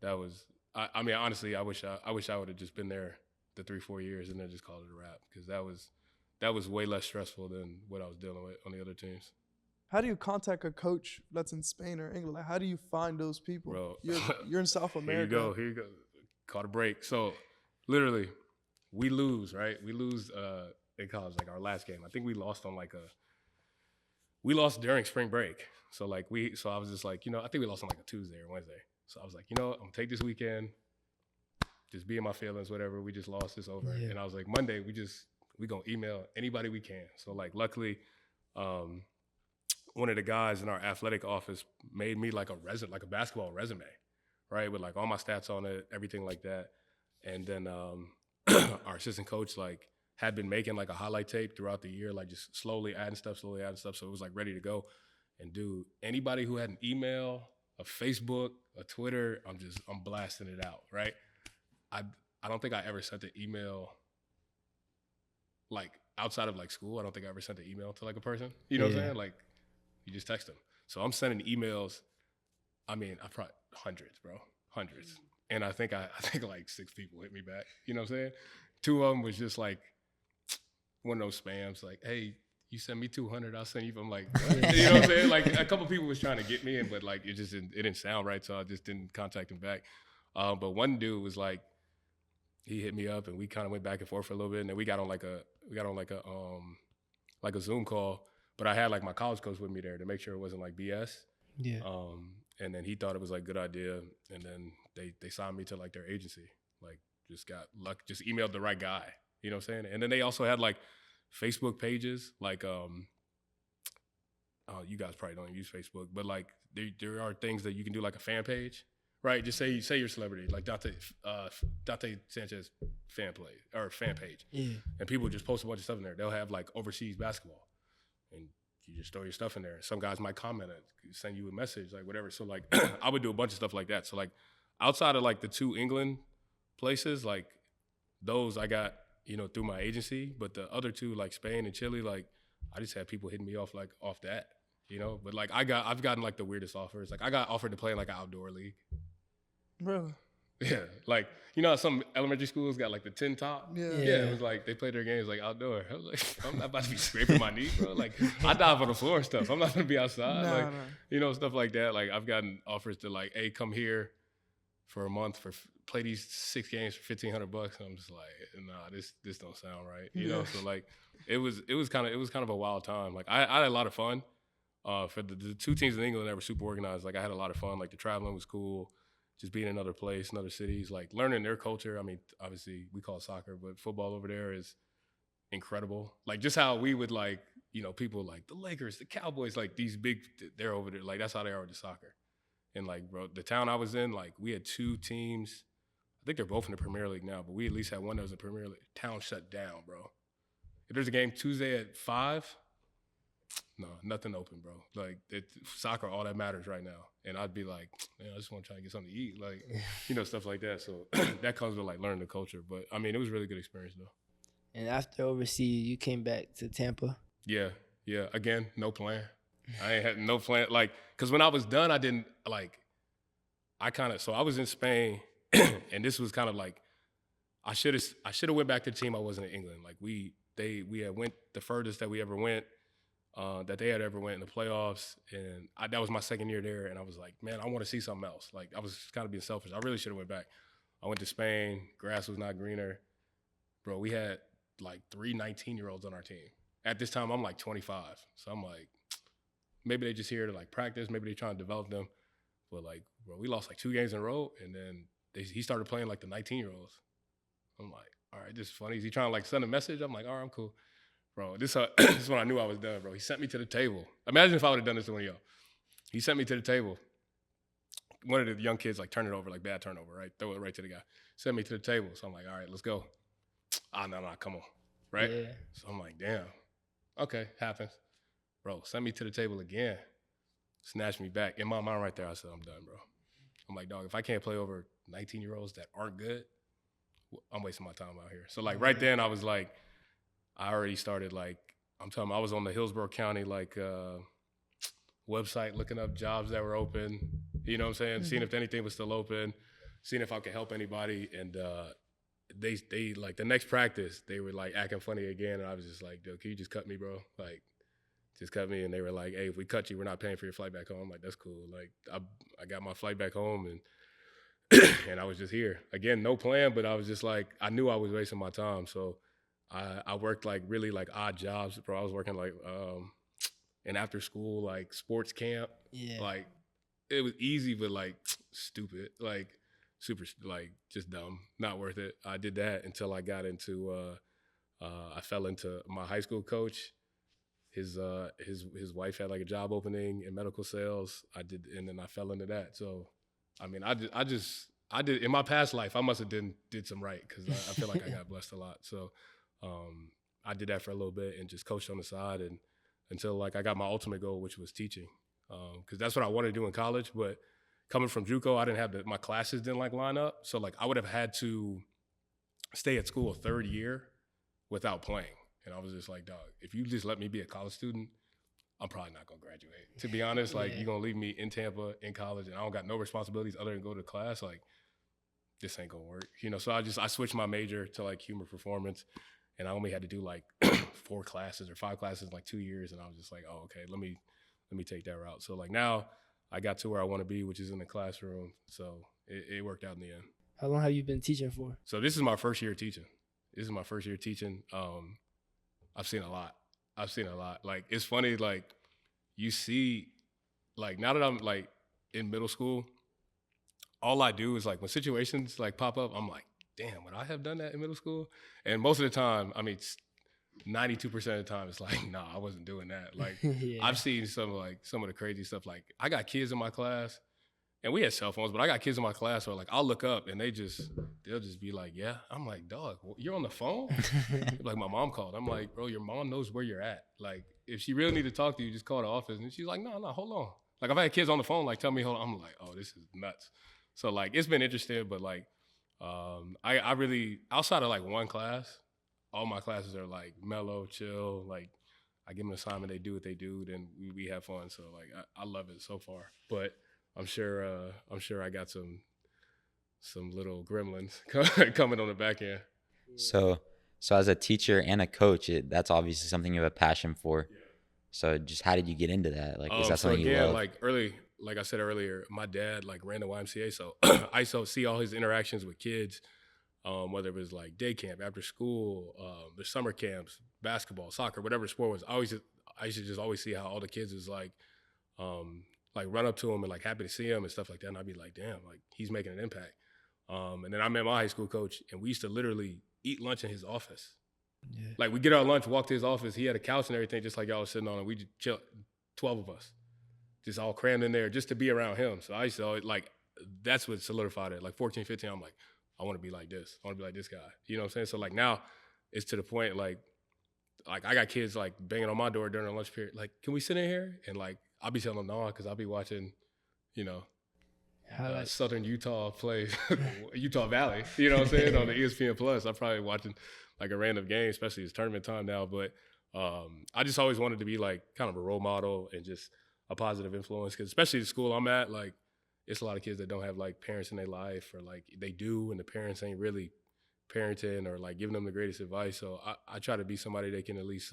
that was. I mean, honestly, I wish I would have just been there the 3-4 years and then just called it a wrap, because that was way less stressful than what I was dealing with on the other teams. How do you contact a coach that's in Spain or England? Like, how do you find those people? Bro, you're in South America. Here you go. Caught a break. So, literally, we lose, right? We lose in college, like our last game. I think we lost on we lost during spring break. So I was just like, I think we lost on like a Tuesday or Wednesday. So I was like, I'm gonna take this weekend, just be in my feelings, whatever. We just lost, this over. Yeah. And I was like, Monday, we gonna email anybody we can. So like, luckily, one of the guys in our athletic office made me like a basketball resume, right? With like all my stats on it, everything like that. And then our assistant coach like had been making like a highlight tape throughout the year, like just slowly adding stuff. So it was like ready to go. And dude, anybody who had an email, a Facebook, a Twitter, I'm blasting it out, right? I don't think I ever sent an email like outside of like school. I don't think I ever sent an email to like a person. You know what I'm saying? Like, you just text them. So I'm sending emails. I mean, I probably hundreds, bro, hundreds. And I think like 6 people hit me back. You know what I'm saying? 2 of them was just like one of those spams, like, hey, you send me 200, I'll send you. I'm like, what? You know what I'm saying? Like a couple people was trying to get me in, but like it didn't sound right, so I just didn't contact him back. But one dude was like, he hit me up and we kind of went back and forth for a little bit, and then we got on like a Zoom call. But I had like my college coach with me there to make sure it wasn't like BS. Yeah. And then he thought it was like a good idea, and then they signed me to like their agency. Like just got luck, just emailed the right guy. You know what I'm saying? And then they also had like Facebook pages, like you guys probably don't use Facebook, but like there are things that you can do, like a fan page, right? Just say you're a celebrity, like Dante Sanchez fan page. Yeah. And people just post a bunch of stuff in there. They'll have like overseas basketball, and you just throw your stuff in there. Some guys might comment it, send you a message, like whatever. So like I would do a bunch of stuff like that. So like outside of like the 2 England places, like those I got, through my agency, but the other 2, like Spain and Chile, like I just had people hitting me off that, But like I've gotten like the weirdest offers. Like I got offered to play in like an outdoor league. Really? Yeah, like some elementary schools got like the 10 top. Yeah, it was like they played their games like outdoor. I was like, I'm not about to be scraping my knee, bro. Like I dive on the floor and stuff. I'm not gonna be outside. Stuff like that. Like I've gotten offers to like, hey, come here for a month play these 6 games for $1,500, and I'm just like, nah, this don't sound right. So like it was kind of a wild time. Like I had a lot of fun. For the 2 teams in England that were super organized, like I had a lot of fun. Like the traveling was cool. Just being in another place, in other cities, like learning their culture. I mean, obviously we call it soccer, but football over there is incredible. Like just how we would like, people like the Lakers, the Cowboys, like these big, they're over there. Like that's how they are with the soccer. And like, bro, the town I was in, like we had 2 teams. I think they're both in the Premier League now, but we at least had one that was in the Premier League. Town shut down, bro. If there's a game Tuesday at 5, no, nothing open, bro. Like soccer, all that matters right now. And I'd be like, man, I just want to try and get something to eat, like, stuff like that. So that comes with like learning the culture. But I mean, it was a really good experience though. And after overseas, you came back to Tampa. Yeah. Again, no plan. I ain't had no plan. Like, cause when I was done, I didn't like. So I was in Spain, and this was kind of like, I should have went back to the team I wasn't in England. Like we had went the furthest that we ever went. That they had ever went in the playoffs, and that was my second year there, and I was like, man, I want to see something else. Like, I was kind of being selfish. I really should have went back. I went to Spain. Grass was not greener. Bro, we had like 3 19-year-olds on our team. At this time, I'm like 25. So I'm like, maybe they just here to like practice. Maybe they trying to develop them. But like, bro, we lost like 2 games in a row, and then he started playing like the 19-year-olds. I'm like, all right, this is funny. Is he trying to like send a message? I'm like, all right, I'm cool. Bro, this is when I knew I was done, bro. He sent me to the table. Imagine if I would have done this to one of y'all. He sent me to the table. One of the young kids, like, turn it over, like, bad turnover, right? Throw it right to the guy. Sent me to the table. So I'm like, all right, let's go. No, come on, right? Yeah. So I'm like, damn. Okay, happens. Bro, sent me to the table again. Snatched me back. In my mind right there, I said, I'm done, bro. I'm like, dog, if I can't play over 19-year-olds that aren't good, I'm wasting my time out here. So, like, right then I was like, I already started, like, I was on the Hillsborough County, like, website, looking up jobs that were open, you know what I'm saying? Seeing if anything was still open, seeing if I could help anybody. And they like the next practice, they were like acting funny again. And I was just like, "Dude, can you just cut me, bro? Like, just cut me." And they were like, "Hey, if we cut you, we're not paying for your flight back home." I'm like, "That's cool." Like, I got my flight back home and and I was just here. Again, no plan, but I was just like, I knew I was wasting my time. So I worked like really like odd jobs, bro. I was working like an after school like sports camp. Yeah. Like it was easy, but like stupid, like super, like just dumb, not worth it. I did that until I got into, I fell into my high school coach. His wife had like a job opening in medical sales. And then I fell into that. So, I mean, I did in my past life, I must have did some right because I feel like I got blessed a lot. So, I did that for a little bit and just coached on the side and until like I got my ultimate goal, which was teaching, because that's what I wanted to do in college. But coming from JUCO, I didn't have my classes didn't like line up. So like I would have had to stay at school a third year without playing. And I was just like, dog, if you just let me be a college student, I'm probably not gonna graduate. To be honest, like you're gonna leave me in Tampa in college and I don't got no responsibilities other than go to class, like this ain't gonna work. You know, so I switched my major to like human performance and I only had to do like 4 classes or 5 classes in like 2 years. And I was just like, oh, okay, let me take that route. So like now I got to where I want to be, which is in the classroom. So it worked out in the end. How long have you been teaching for? So this is my first year teaching. I've seen a lot. Like, it's funny, like, you see, like, now that I'm, like, in middle school, all I do is, like, when situations, like, pop up, I'm like, damn, would I have done that in middle school? And most of the time, I mean, 92% of the time, it's like, nah, I wasn't doing that. Like, yeah. I've seen some of the crazy stuff. Like, I got kids in my class, and we had cell phones, but I got kids in my class where, like, I'll look up, and they'll just be like, yeah. I'm like, dog, you're on the phone? Like, my mom called. I'm like, bro, your mom knows where you're at. Like, if she really need to talk to you, just call the office. And she's like, no, hold on. Like, I've had kids on the phone, like, tell me, hold on. I'm like, oh, this is nuts. So, like, it's been interesting, but, like, I really, outside of, like, one class, all my classes are, like, mellow, chill. Like, I give them an assignment, they do what they do, then we have fun. So, like, I love it so far. But I'm sure I got some little gremlins coming on the back end. So as a teacher and a coach, that's obviously something you have a passion for. Yeah. So just how did you get into that? Like, is that something you love? Like I said earlier, my dad like ran the YMCA, so I used to see all his interactions with kids, whether it was like day camp, after school, the summer camps, basketball, soccer, whatever sport was. I used to just always see how all the kids was like run up to him and like happy to see him and stuff like that. And I'd be like, damn, like he's making an impact. And then I met my high school coach and we used to literally eat lunch in his office. Yeah. Like we get our lunch, walk to his office. He had a couch and everything, just like y'all was sitting on, and we just chill, 12 of us, just all crammed in there just to be around him. So I used to always, like, that's what solidified it. Like 14, 15, I'm like, I want to be like this. I want to be like this guy. You know what I'm saying? So like now it's to the point like I got kids like banging on my door during the lunch period. Like, can we sit in here? And like, I'll be telling them no, because I'll be watching, you know, Southern Utah play Utah Valley, you know what I'm saying, on the ESPN Plus. I'm probably watching like a random game, especially it's tournament time now. But I just always wanted to be like kind of a role model and just a positive influence, because especially the school I'm at, like it's a lot of kids that don't have like parents in their life, or like they do and the parents ain't really parenting or like giving them the greatest advice. So I try to be somebody they can at least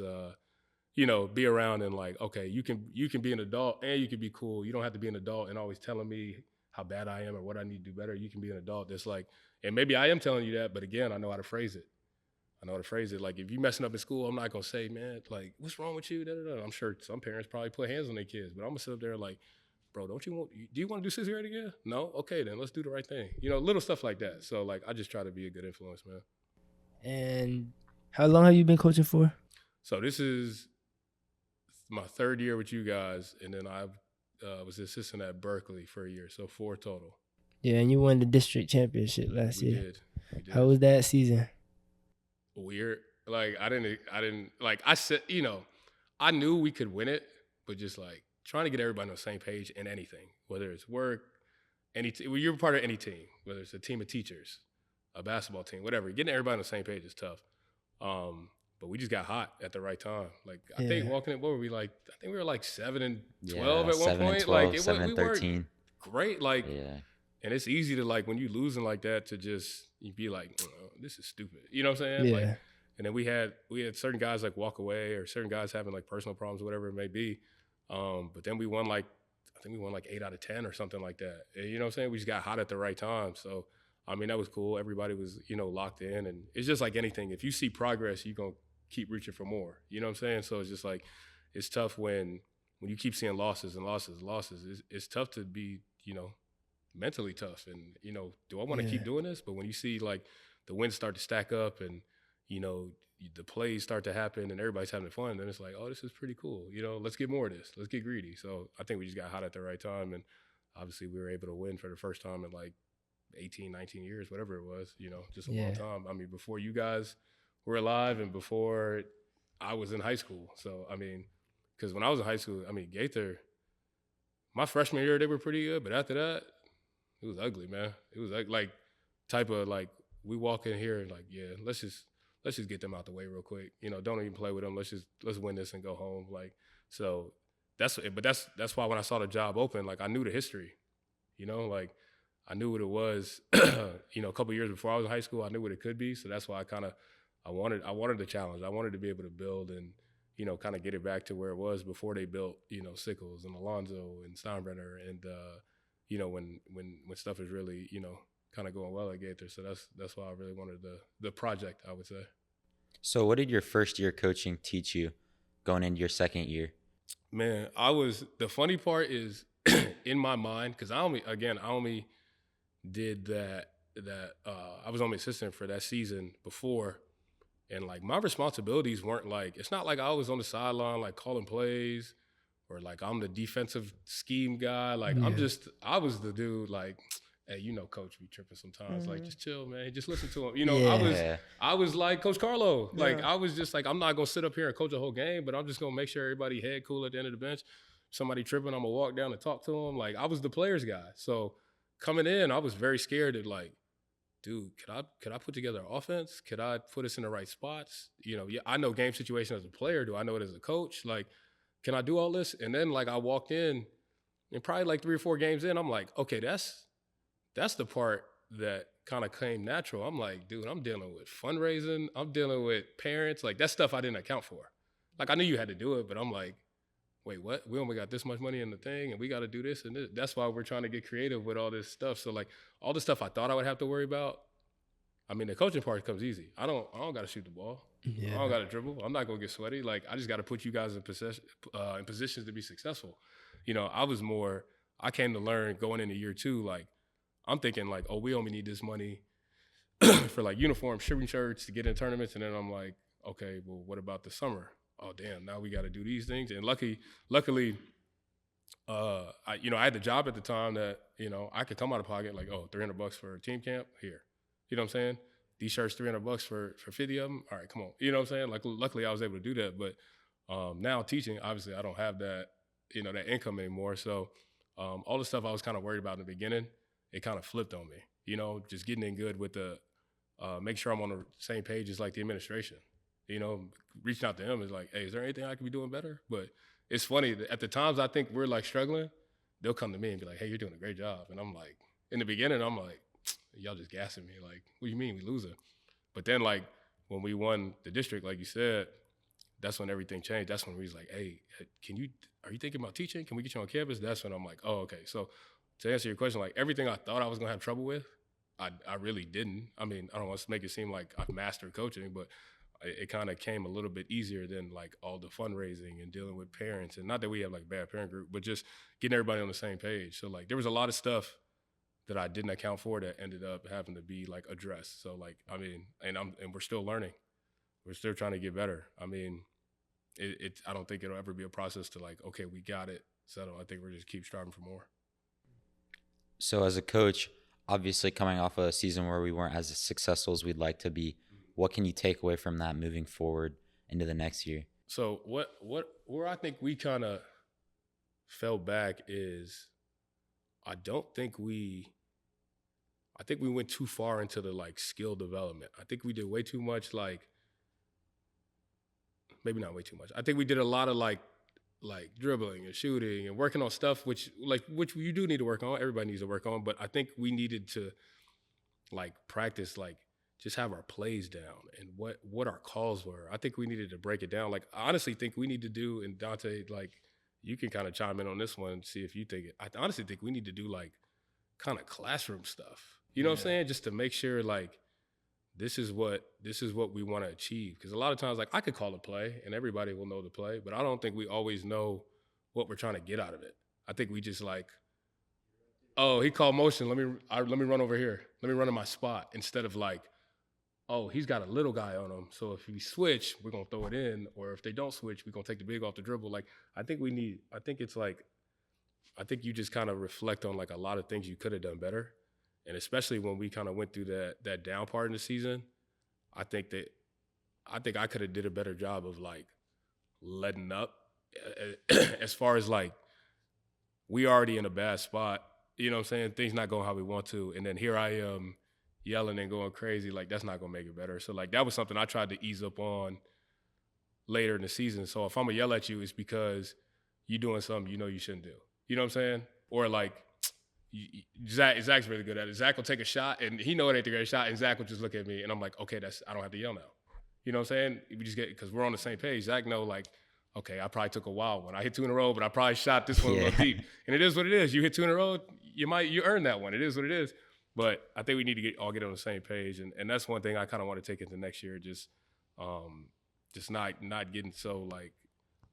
you know, be around and like, okay, you can be an adult and you can be cool. You don't have to be an adult and always telling me how bad I am or what I need to do better. You can be an adult that's like, and maybe I am telling you that, but again, I know how to phrase it. Like, if you messing up in school, I'm not going to say, man, like, what's wrong with you? Da, da, da. I'm sure some parents probably put hands on their kids, but I'm going to sit up there like, bro, do you want to do 6th grade again? No? Okay, then let's do the right thing. You know, little stuff like that. So, like, I just try to be a good influence, man. And how long have you been coaching for? So this is my 3rd year with you guys, and then I was assistant at Berkeley for a year, so 4 total. Yeah, and you won the district championship last year. We did. How was that season? Weird. Like, I didn't like, I said, you know, I knew we could win it, but just like trying to get everybody on the same page in anything, whether it's work, you're part of any team, whether it's a team of teachers, a basketball team, whatever, getting everybody on the same page is tough. but we just got hot at the right time. Like I think walking in, what were we like? I think we were like 7-12 at one point. 7-12, like 7-13. We weren't great. Like, and it's easy to like when you losing like that to just you be like, oh, this is stupid. You know what I'm saying? Yeah. Like, and then we had certain guys like walk away or certain guys having like personal problems, whatever it may be. But then we won like, I think we won like 8 out of 10 or something like that. And, you know what I'm saying? We just got hot at the right time. So, I mean, that was cool. Everybody was, you know, locked in. And it's just like anything. If you see progress, you're going to keep reaching for more. You know what I'm saying? So it's just like, it's tough when you keep seeing losses and losses and losses. It's tough to be, you know, mentally tough. And, you know, do I want to keep doing this? But when you see like the wins start to stack up and, you know, the plays start to happen and everybody's having fun, then it's like, oh, this is pretty cool. You know, let's get more of this. Let's get greedy. So I think we just got hot at the right time. And obviously we were able to win for the first time in like 18, 19 years, whatever it was, you know, just a long time. I mean, before you guys were alive and before I was in high school. So, I mean, because when I was in high school, I mean, Gaither, my freshman year, they were pretty good. But after that, it was ugly, man. It was like type of like, we walk in here and like, yeah, let's just get them out the way real quick. You know, don't even play with them. Let's win this and go home. Like, so that's why when I saw the job open, like I knew the history, you know, like I knew what it was, you know, a couple of years before I was in high school, I knew what it could be. So that's why I wanted the challenge. I wanted to be able to build and, you know, kind of get it back to where it was before they built, you know, Sickles and Alonzo and Steinbrenner and, you know, when stuff is really, you know, kind of going well at Gaither. So that's why I really wanted the project, I would say. So what did your first year coaching teach you going into your second year? Man, the funny part is in my mind, because I only did that I was only assistant for that season before. And like my responsibilities weren't like, it's not like I was on the sideline like calling plays or like I'm the defensive scheme guy. Like I was the dude like, hey, you know, coach be tripping sometimes. Like, just chill, man. Just listen to him. You know, I was like Coach Carlo. Like, I was just like, I'm not going to sit up here and coach a whole game, but I'm just going to make sure everybody head cool at the end of the bench. Somebody tripping, I'm going to walk down and talk to them. Like, I was the players guy. So coming in, I was very scared that like, dude, could I put together an offense? Could I put us in the right spots? You know, I know game situation as a player. Do I know it as a coach? Like, can I do all this? And then like I walked in and probably like 3 or 4 games in, I'm like, okay, that's the part that kind of came natural. I'm like, dude, I'm dealing with fundraising. I'm dealing with parents. Like, that's stuff I didn't account for. Like, I knew you had to do it, but I'm like, wait, what? We only got this much money in the thing, and we got to do this and this. That's why we're trying to get creative with all this stuff. So, like, all the stuff I thought I would have to worry about, I mean, the coaching part comes easy. I don't got to shoot the ball. I don't got to dribble. I'm not going to get sweaty. Like, I just got to put you guys in positions to be successful. You know, I came to learn going into year 2, like, I'm thinking like, oh, we only need this money for like uniforms, shooting shirts to get in tournaments. And then I'm like, okay, well, what about the summer? Oh, damn, now we got to do these things. And luckily, I had the job at the time that, you know, I could come out of pocket like, oh, $300 for team camp here. You know what I'm saying? These shirts, $300 for 50 of them. All right, come on. You know what I'm saying? Like, luckily I was able to do that. But now teaching, obviously I don't have that, you know, that income anymore. So all the stuff I was kind of worried about in the beginning, it kind of flipped on me, you know, just getting in good with the, make sure I'm on the same page as like the administration, you know, reaching out to them is like, hey, is there anything I could be doing better? But it's funny that at the times I think we're like struggling, they'll come to me and be like, hey, you're doing a great job. And I'm like, in the beginning, I'm like, y'all just gassing me. Like, what do you mean we losing? But then like when we won the district, like you said, that's when everything changed. That's when we was like, hey, are you thinking about teaching? Can we get you on campus? That's when I'm like, oh, okay. So to answer your question, like everything I thought I was gonna have trouble with, I really didn't. I mean, I don't want to make it seem like I've mastered coaching, but it kind of came a little bit easier than like all the fundraising and dealing with parents. And not that we have like a bad parent group, but just getting everybody on the same page. So like there was a lot of stuff that I didn't account for that ended up having to be like addressed. So like, I mean, and we're still learning. We're still trying to get better. I mean, I don't think it'll ever be a process to like, okay, we got it settled. I think we're just keep striving for more. So as a coach, obviously coming off a season where we weren't as successful as we'd like to be, what can you take away from that moving forward into the next year? So where I think we kind of fell back is I think we went too far into the like skill development. I think we did way too much like maybe not way too much. I think we did a lot of like dribbling and shooting and working on stuff which you do need to work on. Everybody needs to work on, but I think we needed to like practice, like just have our plays down and what our calls were. I think we needed to break it down. Like I honestly think we need to do, and Dante, like you can kind of chime in on this one and see if you think it. I honestly think we need to do like kind of classroom stuff. You know what I'm saying? Just to make sure like this is what we want to achieve. Because a lot of times, like I could call a play and everybody will know the play, but I don't think we always know what we're trying to get out of it. I think we just like, oh, he called motion. Let me run over here. Let me run in my spot, instead of like, oh, he's got a little guy on him. So if we switch, we're gonna throw it in, or if they don't switch, we're gonna take the big off the dribble. Like I think you just kind of reflect on like a lot of things you could have done better. And especially when we kind of went through that down part in the season, I think I could have did a better job of like letting up. As far as like, we already in a bad spot, you know what I'm saying? Things not going how we want to. And then here I am yelling and going crazy. Like that's not going to make it better. So like that was something I tried to ease up on later in the season. So if I'm going to yell at you, it's because you're doing something you know you shouldn't do. You know what I'm saying? Or like, Zach's really good at it. Zach will take a shot, and he know it ain't the great shot, and Zach will just look at me, and I'm like, okay, I don't have to yell now. You know what I'm saying? We just get, because we're on the same page. Zach know like, okay, I probably took a wild one. I hit 2 in a row, but I probably shot this one a little deep. And it is what it is. You hit 2 in a row, you earn that one. It is what it is. But I think we need to all get on the same page, and that's one thing I kind of want to take into next year. Just not getting so like,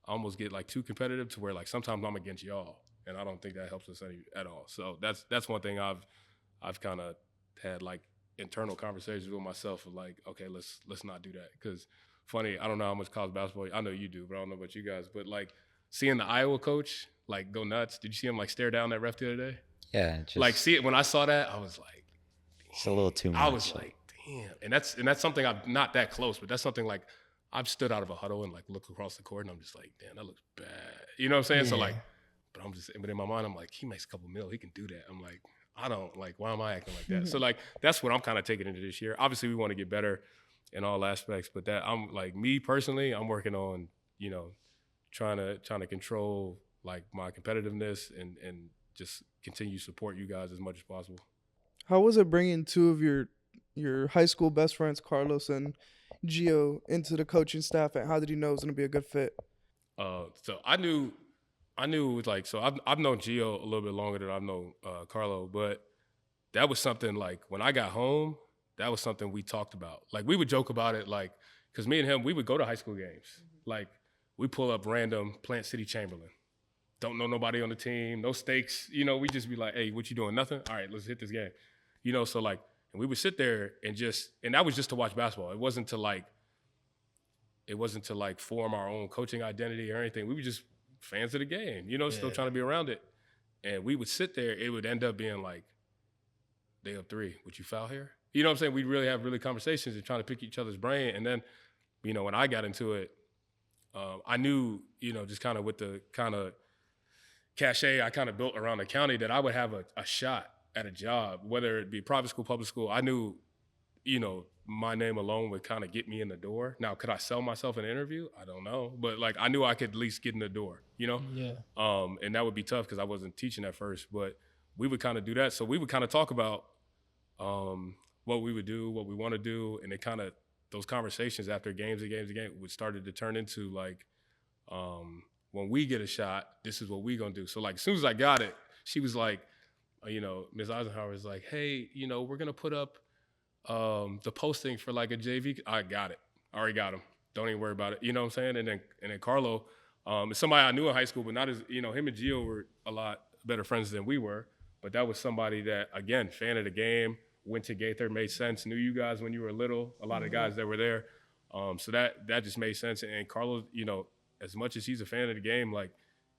almost get like too competitive to where like sometimes I'm against y'all. And I don't think that helps us at all. So that's one thing I've kind of had like internal conversations with myself of like, okay, let's not do that. Because funny, I don't know how much college basketball, I know you do, but I don't know about you guys. But like seeing the Iowa coach like go nuts. Did you see him like stare down that ref the other day? Yeah. Like see it, when I saw that, I was like, it's a little too much. I was like, damn. And that's something I'm not that close, but that's something like I've stood out of a huddle and like look across the court and I'm just like, damn, that looks bad. You know what I'm saying? Yeah. So like, but in my mind, I'm like, he makes a couple mil, he can do that. I'm like, I don't, like, why am I acting like that? So like, that's what I'm kind of taking into this year. Obviously, we want to get better in all aspects, but that I'm like, me personally, I'm working on, you know, trying to control like my competitiveness and just continue to support you guys as much as possible. How was it bringing two of your high school best friends, Carlos and Gio, into the coaching staff, and how did you know it was going to be a good fit? So I knew it was like, so I've known Gio a little bit longer than I've known Carlo, but that was something like when I got home, that was something we talked about. Like we would joke about it, like, because me and him, we would go to high school games. Mm-hmm. Like we pull up random Plant City Chamberlain. Don't know nobody on the team, no stakes. You know, we just be like, hey, what you doing? Nothing? All right, let's hit this game. You know, so like, and we would sit there and that was just to watch basketball. It wasn't to like form our own coaching identity or anything. We were just fans of the game, you know, still trying to be around it. And we would sit there, it would end up being like, day of 3, would you foul here? You know what I'm saying? We'd really have conversations and trying to pick each other's brain. And then, you know, when I got into it, I knew, you know, just kind of with the kind of cachet I kind of built around the county that I would have a shot at a job, whether it be private school, public school. I knew, you know, my name alone would kind of get me in the door. Now, could I sell myself in an interview? I don't know. But, like, I knew I could at least get in the door, you know? Yeah. And that would be tough because I wasn't teaching at first. But we would kind of do that. So we would kind of talk about what we would do, what we want to do. And it kind of, those conversations after games would started to turn into, like, when we get a shot, this is what we going to do. So, like, as soon as I got it, she was like, you know, Ms. Eisenhower was like, hey, you know, we're going to put up the posting for like a JV. I got it. I already got him. Don't even worry about it. You know what I'm saying? And then Carlo, is somebody I knew in high school, but not as, you know, him and Gio were a lot better friends than we were. But that was somebody that, again, fan of the game, went to Gaither, made sense, knew you guys when you were little, a lot of guys that were there. So that just made sense. And Carlo, you know, as much as he's a fan of the game, like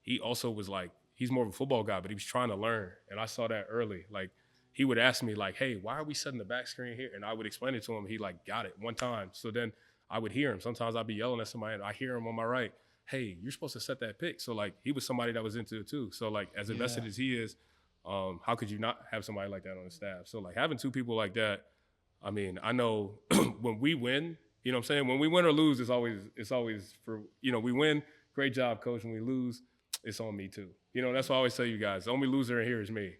he also was like, he's more of a football guy, but he was trying to learn. And I saw that early. Like, he would ask me, like, hey, why are we setting the back screen here? And I would explain it to him. He, like, got it one time. So then I would hear him. Sometimes I'd be yelling at somebody, and I hear him on my right, hey, you're supposed to set that pick. So, like, he was somebody that was into it too. So, like, as invested as he is, how could you not have somebody like that on the staff? So, like, having two people like that, I mean, I know when we win You know what I'm saying? When we win or lose, it's always for, you know, we win, great job, coach. When we lose, it's on me too. You know, that's why I always tell you guys, the only loser in here is me.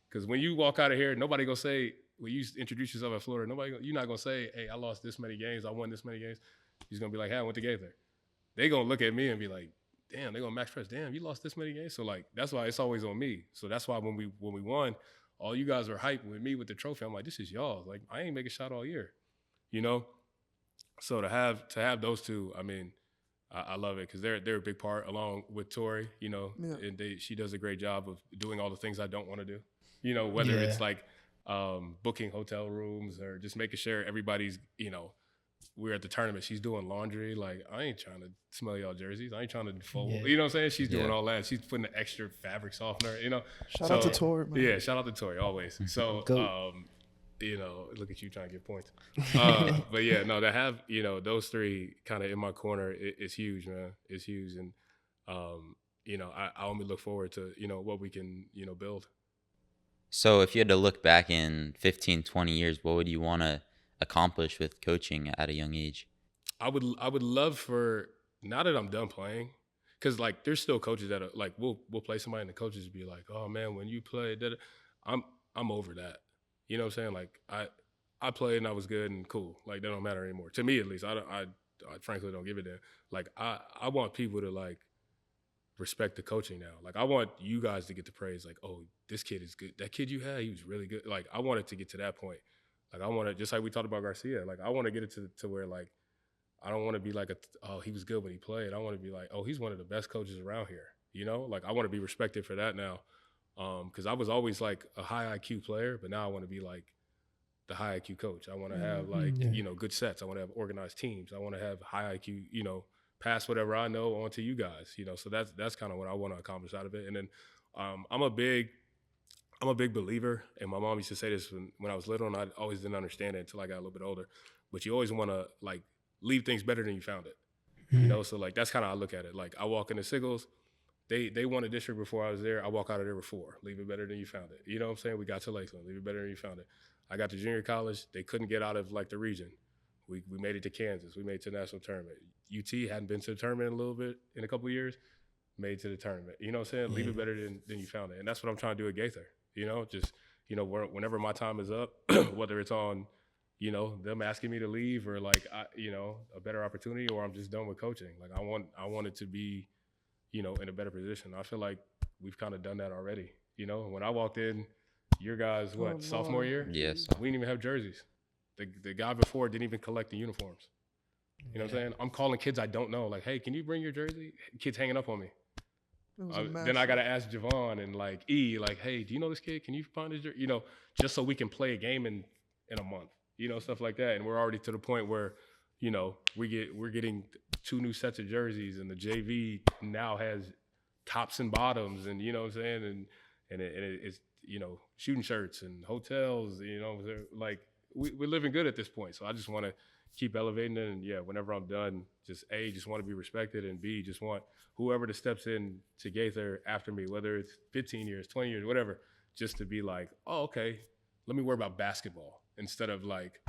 Because when you walk out of here, nobody gonna say, when you introduce yourself at Florida, you're not gonna say, hey, I lost this many games, I won this many games. You're gonna be like, hey, I went to Gaither. They gonna look at me and be like, damn, they gonna max press, damn, you lost this many games. So like, that's why it's always on me. So that's why when we won, all you guys were hyped with me with the trophy. I'm like, this is y'all. Like, I ain't make a shot all year, you know? So to have those two, I mean, I love it because they're a big part along with Tori, you know, and she does a great job of doing all the things I don't want to do, you know, whether it's like booking hotel rooms or just making sure everybody's, you know, we're at the tournament. She's doing laundry. Like, I ain't trying to smell y'all jerseys. I ain't trying to fold. You know what I'm saying? She's doing all that. She's putting the extra fabric softener, you know. Shout out to Tori, man. Yeah, shout out to Tori, always. So, you know, look at you trying to get points. But yeah, no, to have, you know, those three kind of in my corner is huge, man. It's huge. And, you know, I only look forward to, you know, what we can, you know, build. So if you had to look back in 15, 20 years, what would you want to accomplish with coaching at a young age? I would love for, now that I'm done playing, because like there's still coaches that are like, we'll play somebody and the coaches be like, oh man, when you play, I'm over that. You know what I'm saying? Like I played and I was good and cool. Like that don't matter anymore. To me at least. I frankly don't give it a, like I want people to like respect the coaching now. Like I want you guys to get the praise, like, oh, this kid is good. That kid you had, he was really good. Like I want it to get to that point. Like I want to, just like we talked about Garcia, like I want to get it to where like, I don't want to be like, oh, he was good when he played. I want to be like, oh, he's one of the best coaches around here. You know, like I want to be respected for that now. Because I was always like a high IQ player, but now I want to be like the high IQ coach. I want to have like, you know, good sets. I want to have organized teams. I want to have high IQ, you know, pass whatever I know on to you guys, you know. So that's kind of what I want to accomplish out of it. And then I'm a big believer, and my mom used to say this when I was little, and I always didn't understand it until I got a little bit older. But you always want to like leave things better than you found it, you know. So like that's kind of how I look at it. Like I walk into Siggles, they won a district before I was there. I walk out of there with 4. Leave it better than you found it. You know what I'm saying? We got to Lakeland. Leave it better than you found it. I got to junior college. They couldn't get out of like the region. We made it to Kansas. We made it to the national tournament. UT hadn't been to the tournament in a couple of years. Made it to the tournament. You know what I'm saying? Leave it better than you found it. And that's what I'm trying to do at Gaither. You know, just, you know, whenever my time is up, whether it's on, you know, them asking me to leave or like, you know, a better opportunity, or I'm just done with coaching. Like I want it to be, you know, in a better position. I feel like we've kind of done that already. You know, when I walked in, your guys, sophomore year? Yes. We didn't even have jerseys. The guy before didn't even collect the uniforms. You know what I'm saying? I'm calling kids I don't know, like, hey, can you bring your jersey? Kids hanging up on me. Then I got to ask Javon and like E, like, hey, do you know this kid? Can you find his jersey? You know, just so we can play a game in a month, you know, stuff like that. And we're already to the point where, you know, we're getting 2 new sets of jerseys, and the JV now has tops and bottoms, and you know what I'm saying, and it's, you know, shooting shirts and hotels, you know, like we're living good at this point. So I just want to keep elevating it, and yeah, whenever I'm done, just want to be respected, and B, just want whoever that steps in to Gaither after me, whether it's 15 years, 20 years, whatever, just to be like, oh, okay, let me worry about basketball instead of like,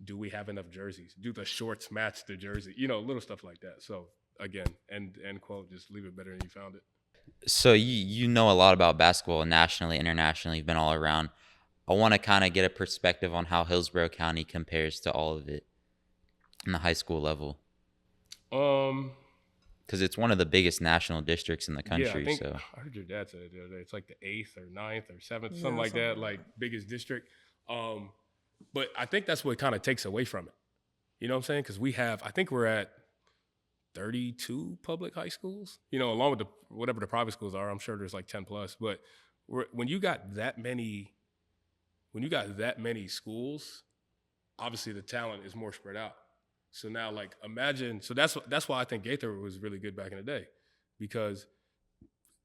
do we have enough jerseys? Do the shorts match the jersey? You know, little stuff like that. So again, end quote, just leave it better than you found it. So you know a lot about basketball nationally, internationally. You've been all around. I want to kind of get a perspective on how Hillsborough County compares to all of it in the high school level. Because it's one of the biggest national districts in the country. Yeah, so I heard your dad say it the other day. It's like the 8th or 9th or 7th, something like that, like biggest district. But I think that's what kind of takes away from it. You know what I'm saying? Because I think we're at 32 public high schools, you know, along with whatever the private schools are. I'm sure there's like 10 plus. But when you got that many schools, obviously the talent is more spread out. So now, like, imagine. So that's why I think Gaither was really good back in the day, because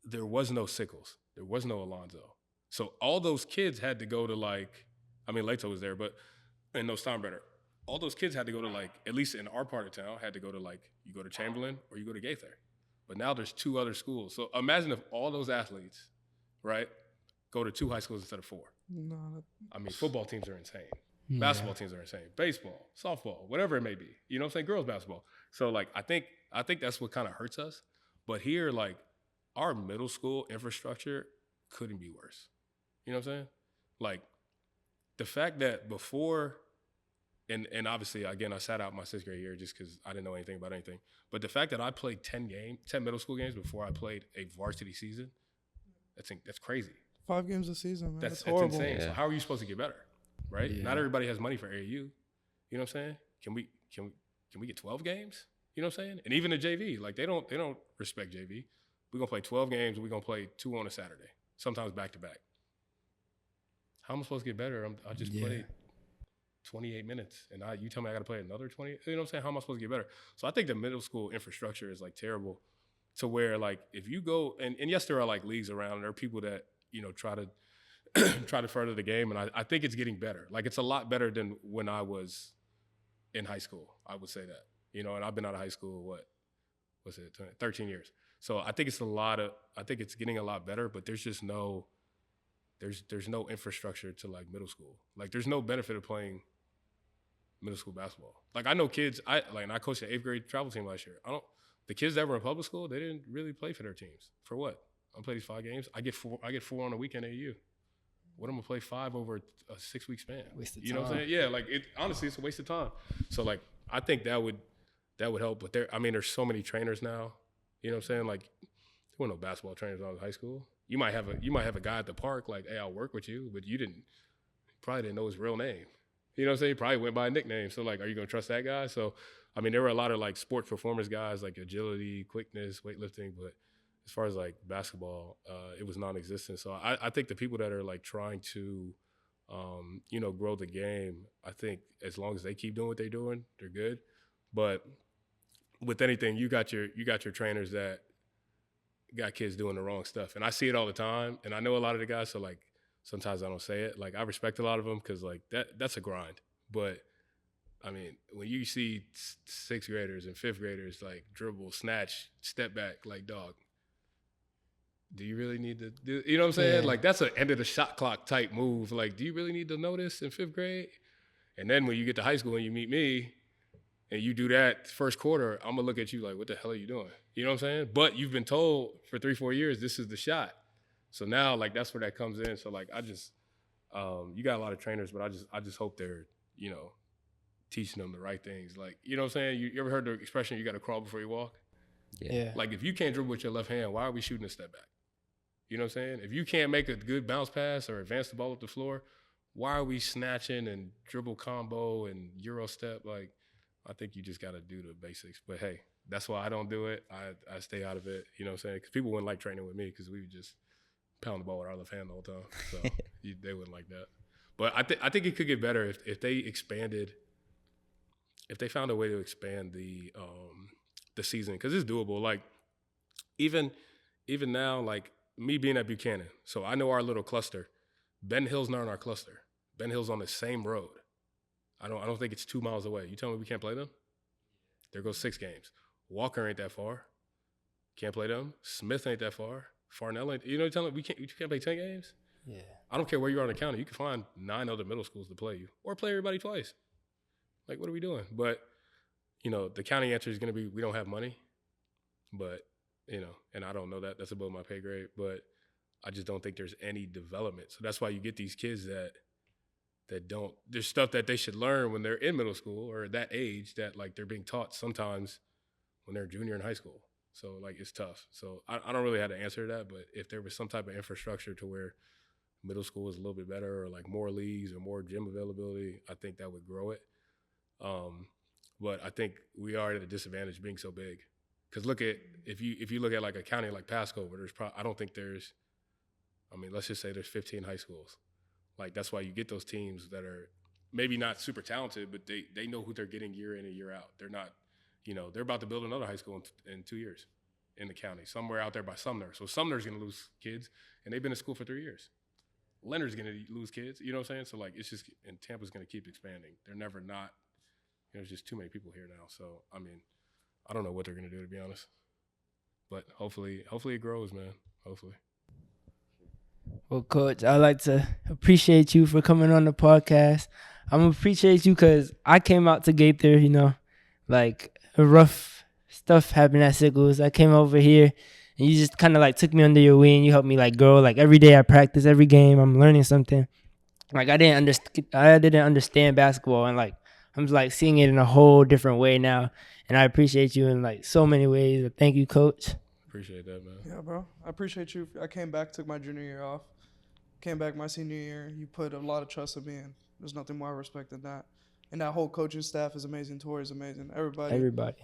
there was no Sickles, there was no Alonzo. So all those kids had to go to like, I mean, Leto was there, and no Steinbrenner. All those kids had to go to like, at least in our part of town, had to go to like, you go to Chamberlain or you go to Gaither. But now there's 2 other schools. So imagine if all those athletes, right, go to 2 high schools instead of 4. No. I mean, football teams are insane. Basketball teams are insane. Baseball, softball, whatever it may be. You know what I'm saying? Girls basketball. So like I think that's what kind of hurts us. But here, like our middle school infrastructure couldn't be worse. You know what I'm saying? Like the fact that before, and obviously again I sat out my 6th grade year just because I didn't know anything about anything. But the fact that I played 10 middle school games before I played a varsity season, that's crazy. 5 games a season, man. That's horrible. insane. Yeah. So how are you supposed to get better? Right? Yeah. Not everybody has money for AAU. You know what I'm saying? Can we get 12 games? You know what I'm saying? And even the JV, like they don't respect JV. We're gonna play 12 games and we're gonna play 2 on a Saturday, sometimes back to back. How am I supposed to get better? I just played 28 minutes and you tell me I gotta play another 20. You know what I'm saying? How am I supposed to get better? So I think the middle school infrastructure is like terrible to where like if you go and yes, there are like leagues around and there are people that, you know, try to further the game. And I think it's getting better. Like it's a lot better than when I was in high school. I would say that, you know, and I've been out of high school, 13 years. So I think it's getting a lot better, but there's just there's no infrastructure to like middle school. Like there's no benefit of playing middle school basketball. Like I know kids, I coached an 8th grade travel team last year. The kids that were in public school, they didn't really play for their teams. For what? I play these 5 games. I get 4 on a weekend AU. What am I gonna play 5 over a 6-week span? You know what I'm saying? Yeah, like honestly, it's a waste of time. So like I think that would help. But there's so many trainers now. You know what I'm saying? Like there were no basketball trainers when I was in high school. You might have a guy at the park like, hey, I'll work with you, but you probably didn't know his real name. You know what I'm saying? He probably went by a nickname. So like, are you gonna trust that guy? So I mean, there were a lot of like sports performance guys like agility, quickness, weightlifting, but as far as like basketball, it was non-existent. So I think the people that are like trying to, grow the game, I think as long as they keep doing what they're doing, they're good. But with anything, you got your trainers that got kids doing the wrong stuff, and I see it all the time. And I know a lot of the guys, so like sometimes I don't say it. Like I respect a lot of them because like that's a grind. But I mean, when you see 6th graders and 5th graders like dribble, snatch, step back, like dog. Do you really need to do, you know what I'm saying? Yeah. Like that's an end of the shot clock type move. Like, do you really need to know this in 5th grade? And then when you get to high school and you meet me and you do that first quarter, I'm gonna look at you like, what the hell are you doing? You know what I'm saying? But you've been told for 3-4 years, this is the shot. So now like, that's where that comes in. So like, I just, you got a lot of trainers, but I just hope they're, teaching them the right things. Like, you know what I'm saying? You ever heard the expression, you got to crawl before you walk? Yeah. Like if you can't dribble with your left hand, why are we shooting a step back? You know what I'm saying? If you can't make a good bounce pass or advance the ball up the floor, why are we snatching and dribble combo and Euro step? Like, I think you just got to do the basics. But hey, that's why I don't do it. I stay out of it. You know what I'm saying? Because people wouldn't like training with me because we would just pound the ball with our left hand the whole time. So they wouldn't like that. But I think it could get better if they expanded, if they found a way to expand the season, because it's doable. Like even now, like me being at Buchanan, so I know our little cluster. Ben Hill's not in our cluster. Ben Hill's on the same road. I don't think it's 2 miles away. You tell me we can't play them? There goes 6 games. Walker ain't that far. Can't play them. Smith ain't that far. Farnell ain't. You know, tell me you can't play 10 games. Yeah. I don't care where you are in the county. You can find 9 other middle schools to play you, or play everybody twice. Like, what are we doing? But the county answer is going to be we don't have money. But and I don't know that. That's above my pay grade. But I just don't think there's any development. So that's why you get these kids that don't. There's stuff that they should learn when they're in middle school or that age that like they're being taught sometimes when they're junior in high school. So like it's tough. So I don't really have to answer that. But if there was some type of infrastructure to where middle school is a little bit better, or like more leagues or more gym availability, I think that would grow it. But I think we are at a disadvantage being so big. Because look at if you look at like a county like Pasco, where I don't think there's, let's just say there's 15 high schools. Like that's why you get those teams that are maybe not super talented, but they know who they're getting year in and year out. They're not, they're about to build another high school in 2 years in the county, somewhere out there by Sumner. So Sumner's going to lose kids, and they've been in school for 3 years. Leonard's going to lose kids, you know what I'm saying? So like it's just, and Tampa's going to keep expanding. They're never not, there's just too many people here now. So I don't know what they're going to do, to be honest. But hopefully it grows, man. Hopefully. Well, Coach, I'd like to appreciate you for coming on the podcast. I'm appreciate you because I came out to Gaither, you know, like rough stuff happened at Sickles. I came over here and you just kind of like took me under your wing. You helped me like grow. Like every day I practice, every game I'm learning something. Like I didn't understand basketball, and like I'm just like seeing it in a whole different way now. And I appreciate you in like so many ways. Thank you, Coach. Appreciate that, man. Yeah, bro. I appreciate you. I came back, took my junior year off. Came back my senior year. You put a lot of trust in me, and there's nothing more I respect than that. And that whole coaching staff is amazing. Tori's amazing. Everybody.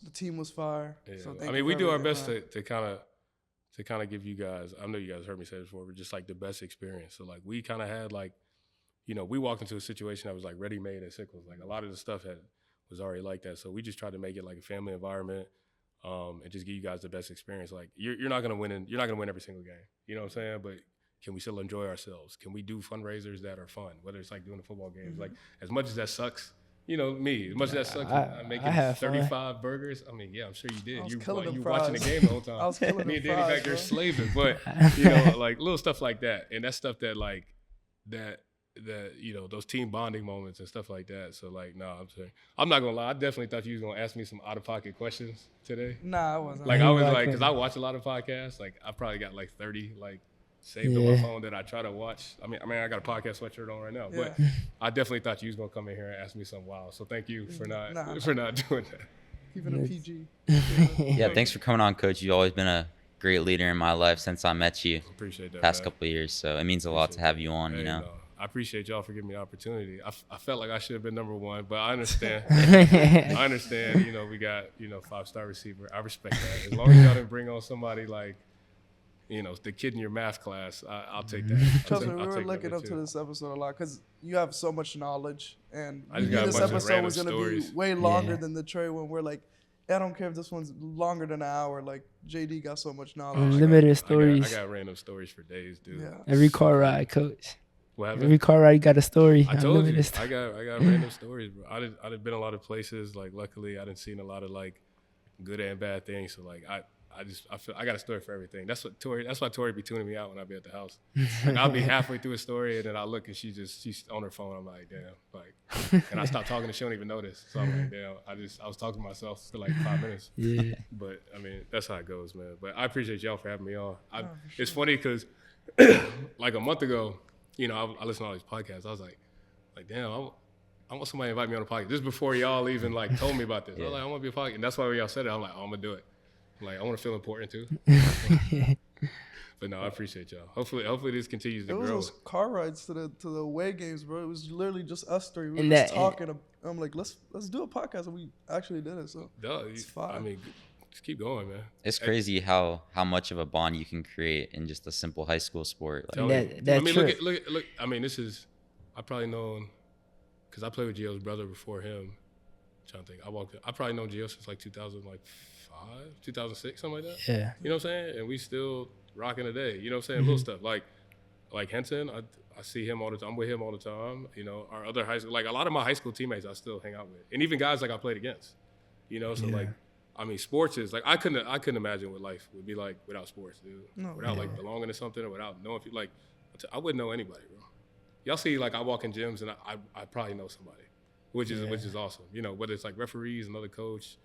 The team was fire. Yeah. So I mean, we do our best to kind of give you guys, I know you guys heard me say this before, but just like the best experience. So like we kind of had like, you know, we walked into a situation that was like ready-made at Sickles. Like a lot of the stuff was already like that. So we just tried to make it like a family environment, and just give you guys the best experience. Like you're not gonna win every single game. You know what I'm saying? But can we still enjoy ourselves? Can we do fundraisers that are fun? Whether it's like doing the football games, like as much as that sucks. You know me. As much as that sucks, I'm making 35 burgers. I mean, yeah, I'm sure you did. You watching the game the whole time. I was killing me and the Danny fries, back there bro. slaving, but you know, like little stuff like that, and that's stuff that like that you know, those team bonding moments and stuff like that. So like, no, I'm not gonna lie. I definitely thought you was gonna ask me some out of pocket questions today. Nah, I wasn't. Like I was like, because I watch a lot of podcasts. Like I probably got like 30 like saved on my phone that I try to watch. I mean, I got a podcast sweatshirt on right now, but I definitely thought you was gonna come in here and ask me something wild. So thank you for not doing that. Keeping it PG. Yeah, thanks for coming on, Coach. You've always been a great leader in my life since I met you. Appreciate that. Past couple of years, so it means a lot to have you on. You know. No, I appreciate y'all for giving me the opportunity. I felt like I should have been number one, but I understand. I understand. You know, we got 5-star receiver. I respect that. As long as y'all didn't bring on somebody like, you know, the kid in your math class, I'll take that. Trust me, we were looking up to this episode a lot because you have so much knowledge, and I just got this episode was going to be way longer than the Trey one. We're like, I don't care if this one's longer than an hour. Like JD got so much knowledge. Unlimited stories. I got random stories for days, dude. Yeah. Every car ride, Coach. What happened? Every car ride, you got a story. I told you, I got random stories, bro. I've been a lot of places. Like, luckily, I didn't seen a lot of like good and bad things. So like, I feel I got a story for everything. That's why Tori be tuning me out when I be at the house. Like I'll be halfway through a story and then I look and she's on her phone. I'm like, damn, like, and I stop talking and she don't even notice. So I'm like, damn, I was talking to myself for like 5 minutes. Yeah. But I mean, that's how it goes, man. But I appreciate y'all for having me on. It's funny because like a month ago, you know, I listened to all these podcasts. I was like, damn, I want somebody to invite me on a podcast. This is before y'all even like told me about this. I was like, I want to be a podcast, and that's why when y'all said it, I'm like, oh, I'm gonna do it. Like, I want to feel important too. But no, I appreciate y'all. Hopefully this continues to grow. It was those car rides to the away games, bro. It was literally just us three. We were just talking. I'm like, let's do a podcast, and we actually did it. So it's fine. I mean, just keep going, man. It's crazy how much of a bond you can create in just a simple high school sport. Like, I mean, look. I mean, I probably known because I played with Gio's brother before him. I'm trying to think. I probably known Gio since like 2005, 2006, something like that. Yeah. You know what I'm saying? And we still rocking today. You know what I'm saying? Little stuff like Henson. I see him all the time. I'm with him all the time. You know, our other high school, like a lot of my high school teammates, I still hang out with, and even guys like I played against. You know, so like. I mean, sports is like I couldn't imagine what life would be like without sports, dude. Without like belonging to something or without knowing people. Like, I wouldn't know anybody, bro. Y'all see, like I walk in gyms and I probably know somebody, which is awesome. You know, whether it's like referees, another coach,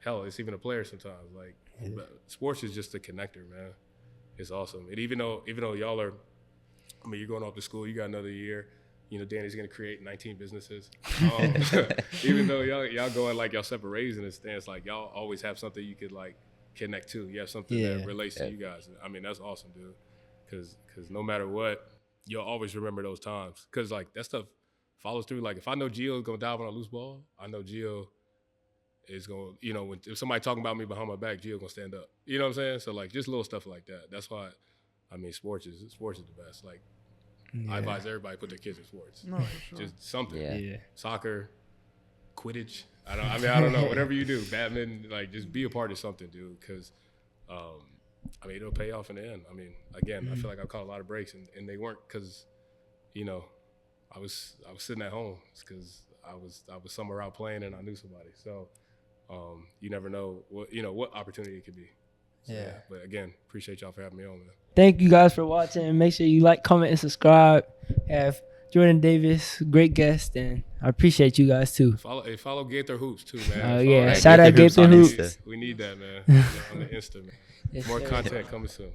hell, it's even a player sometimes. Like, but sports is just a connector, man. It's awesome. And even though y'all are, I mean, you're going off to school, you got another year. You know, Danny's gonna create 19 businesses. Even though y'all going like y'all separate ways in a stance, like y'all always have something you could like connect to. You have something that relates to you guys. I mean, that's awesome, dude. Because no matter what, you'll always remember those times. Because like that stuff follows through. Like if I know Gio's gonna dive on a loose ball, I know Gio is gonna, you know, if somebody talking about me behind my back, Gio gonna stand up. You know what I'm saying? So like just little stuff like that. That's why, I mean, sports is the best. Like. I advise everybody put their kids in sports. No, sure. Just something. Yeah. Soccer, Quidditch. I don't know. Whatever you do, badminton, like just be a part of something, dude. Because, I mean, it'll pay off in the end. I mean, again, I feel like I caught a lot of breaks, and they weren't because, you know, I was sitting at home because I was somewhere out playing and I knew somebody. So, you never know what opportunity it could be. So, yeah. But again, appreciate y'all for having me on, man. Thank you guys for watching. Make sure you like, comment, and subscribe. Have Jordan Davis, great guest, and I appreciate you guys too. Follow Gaither Hoops too, man. Yeah, shout out Gaither Hoops. We need that, man. On the Insta, man. Yes, More sir. content coming soon.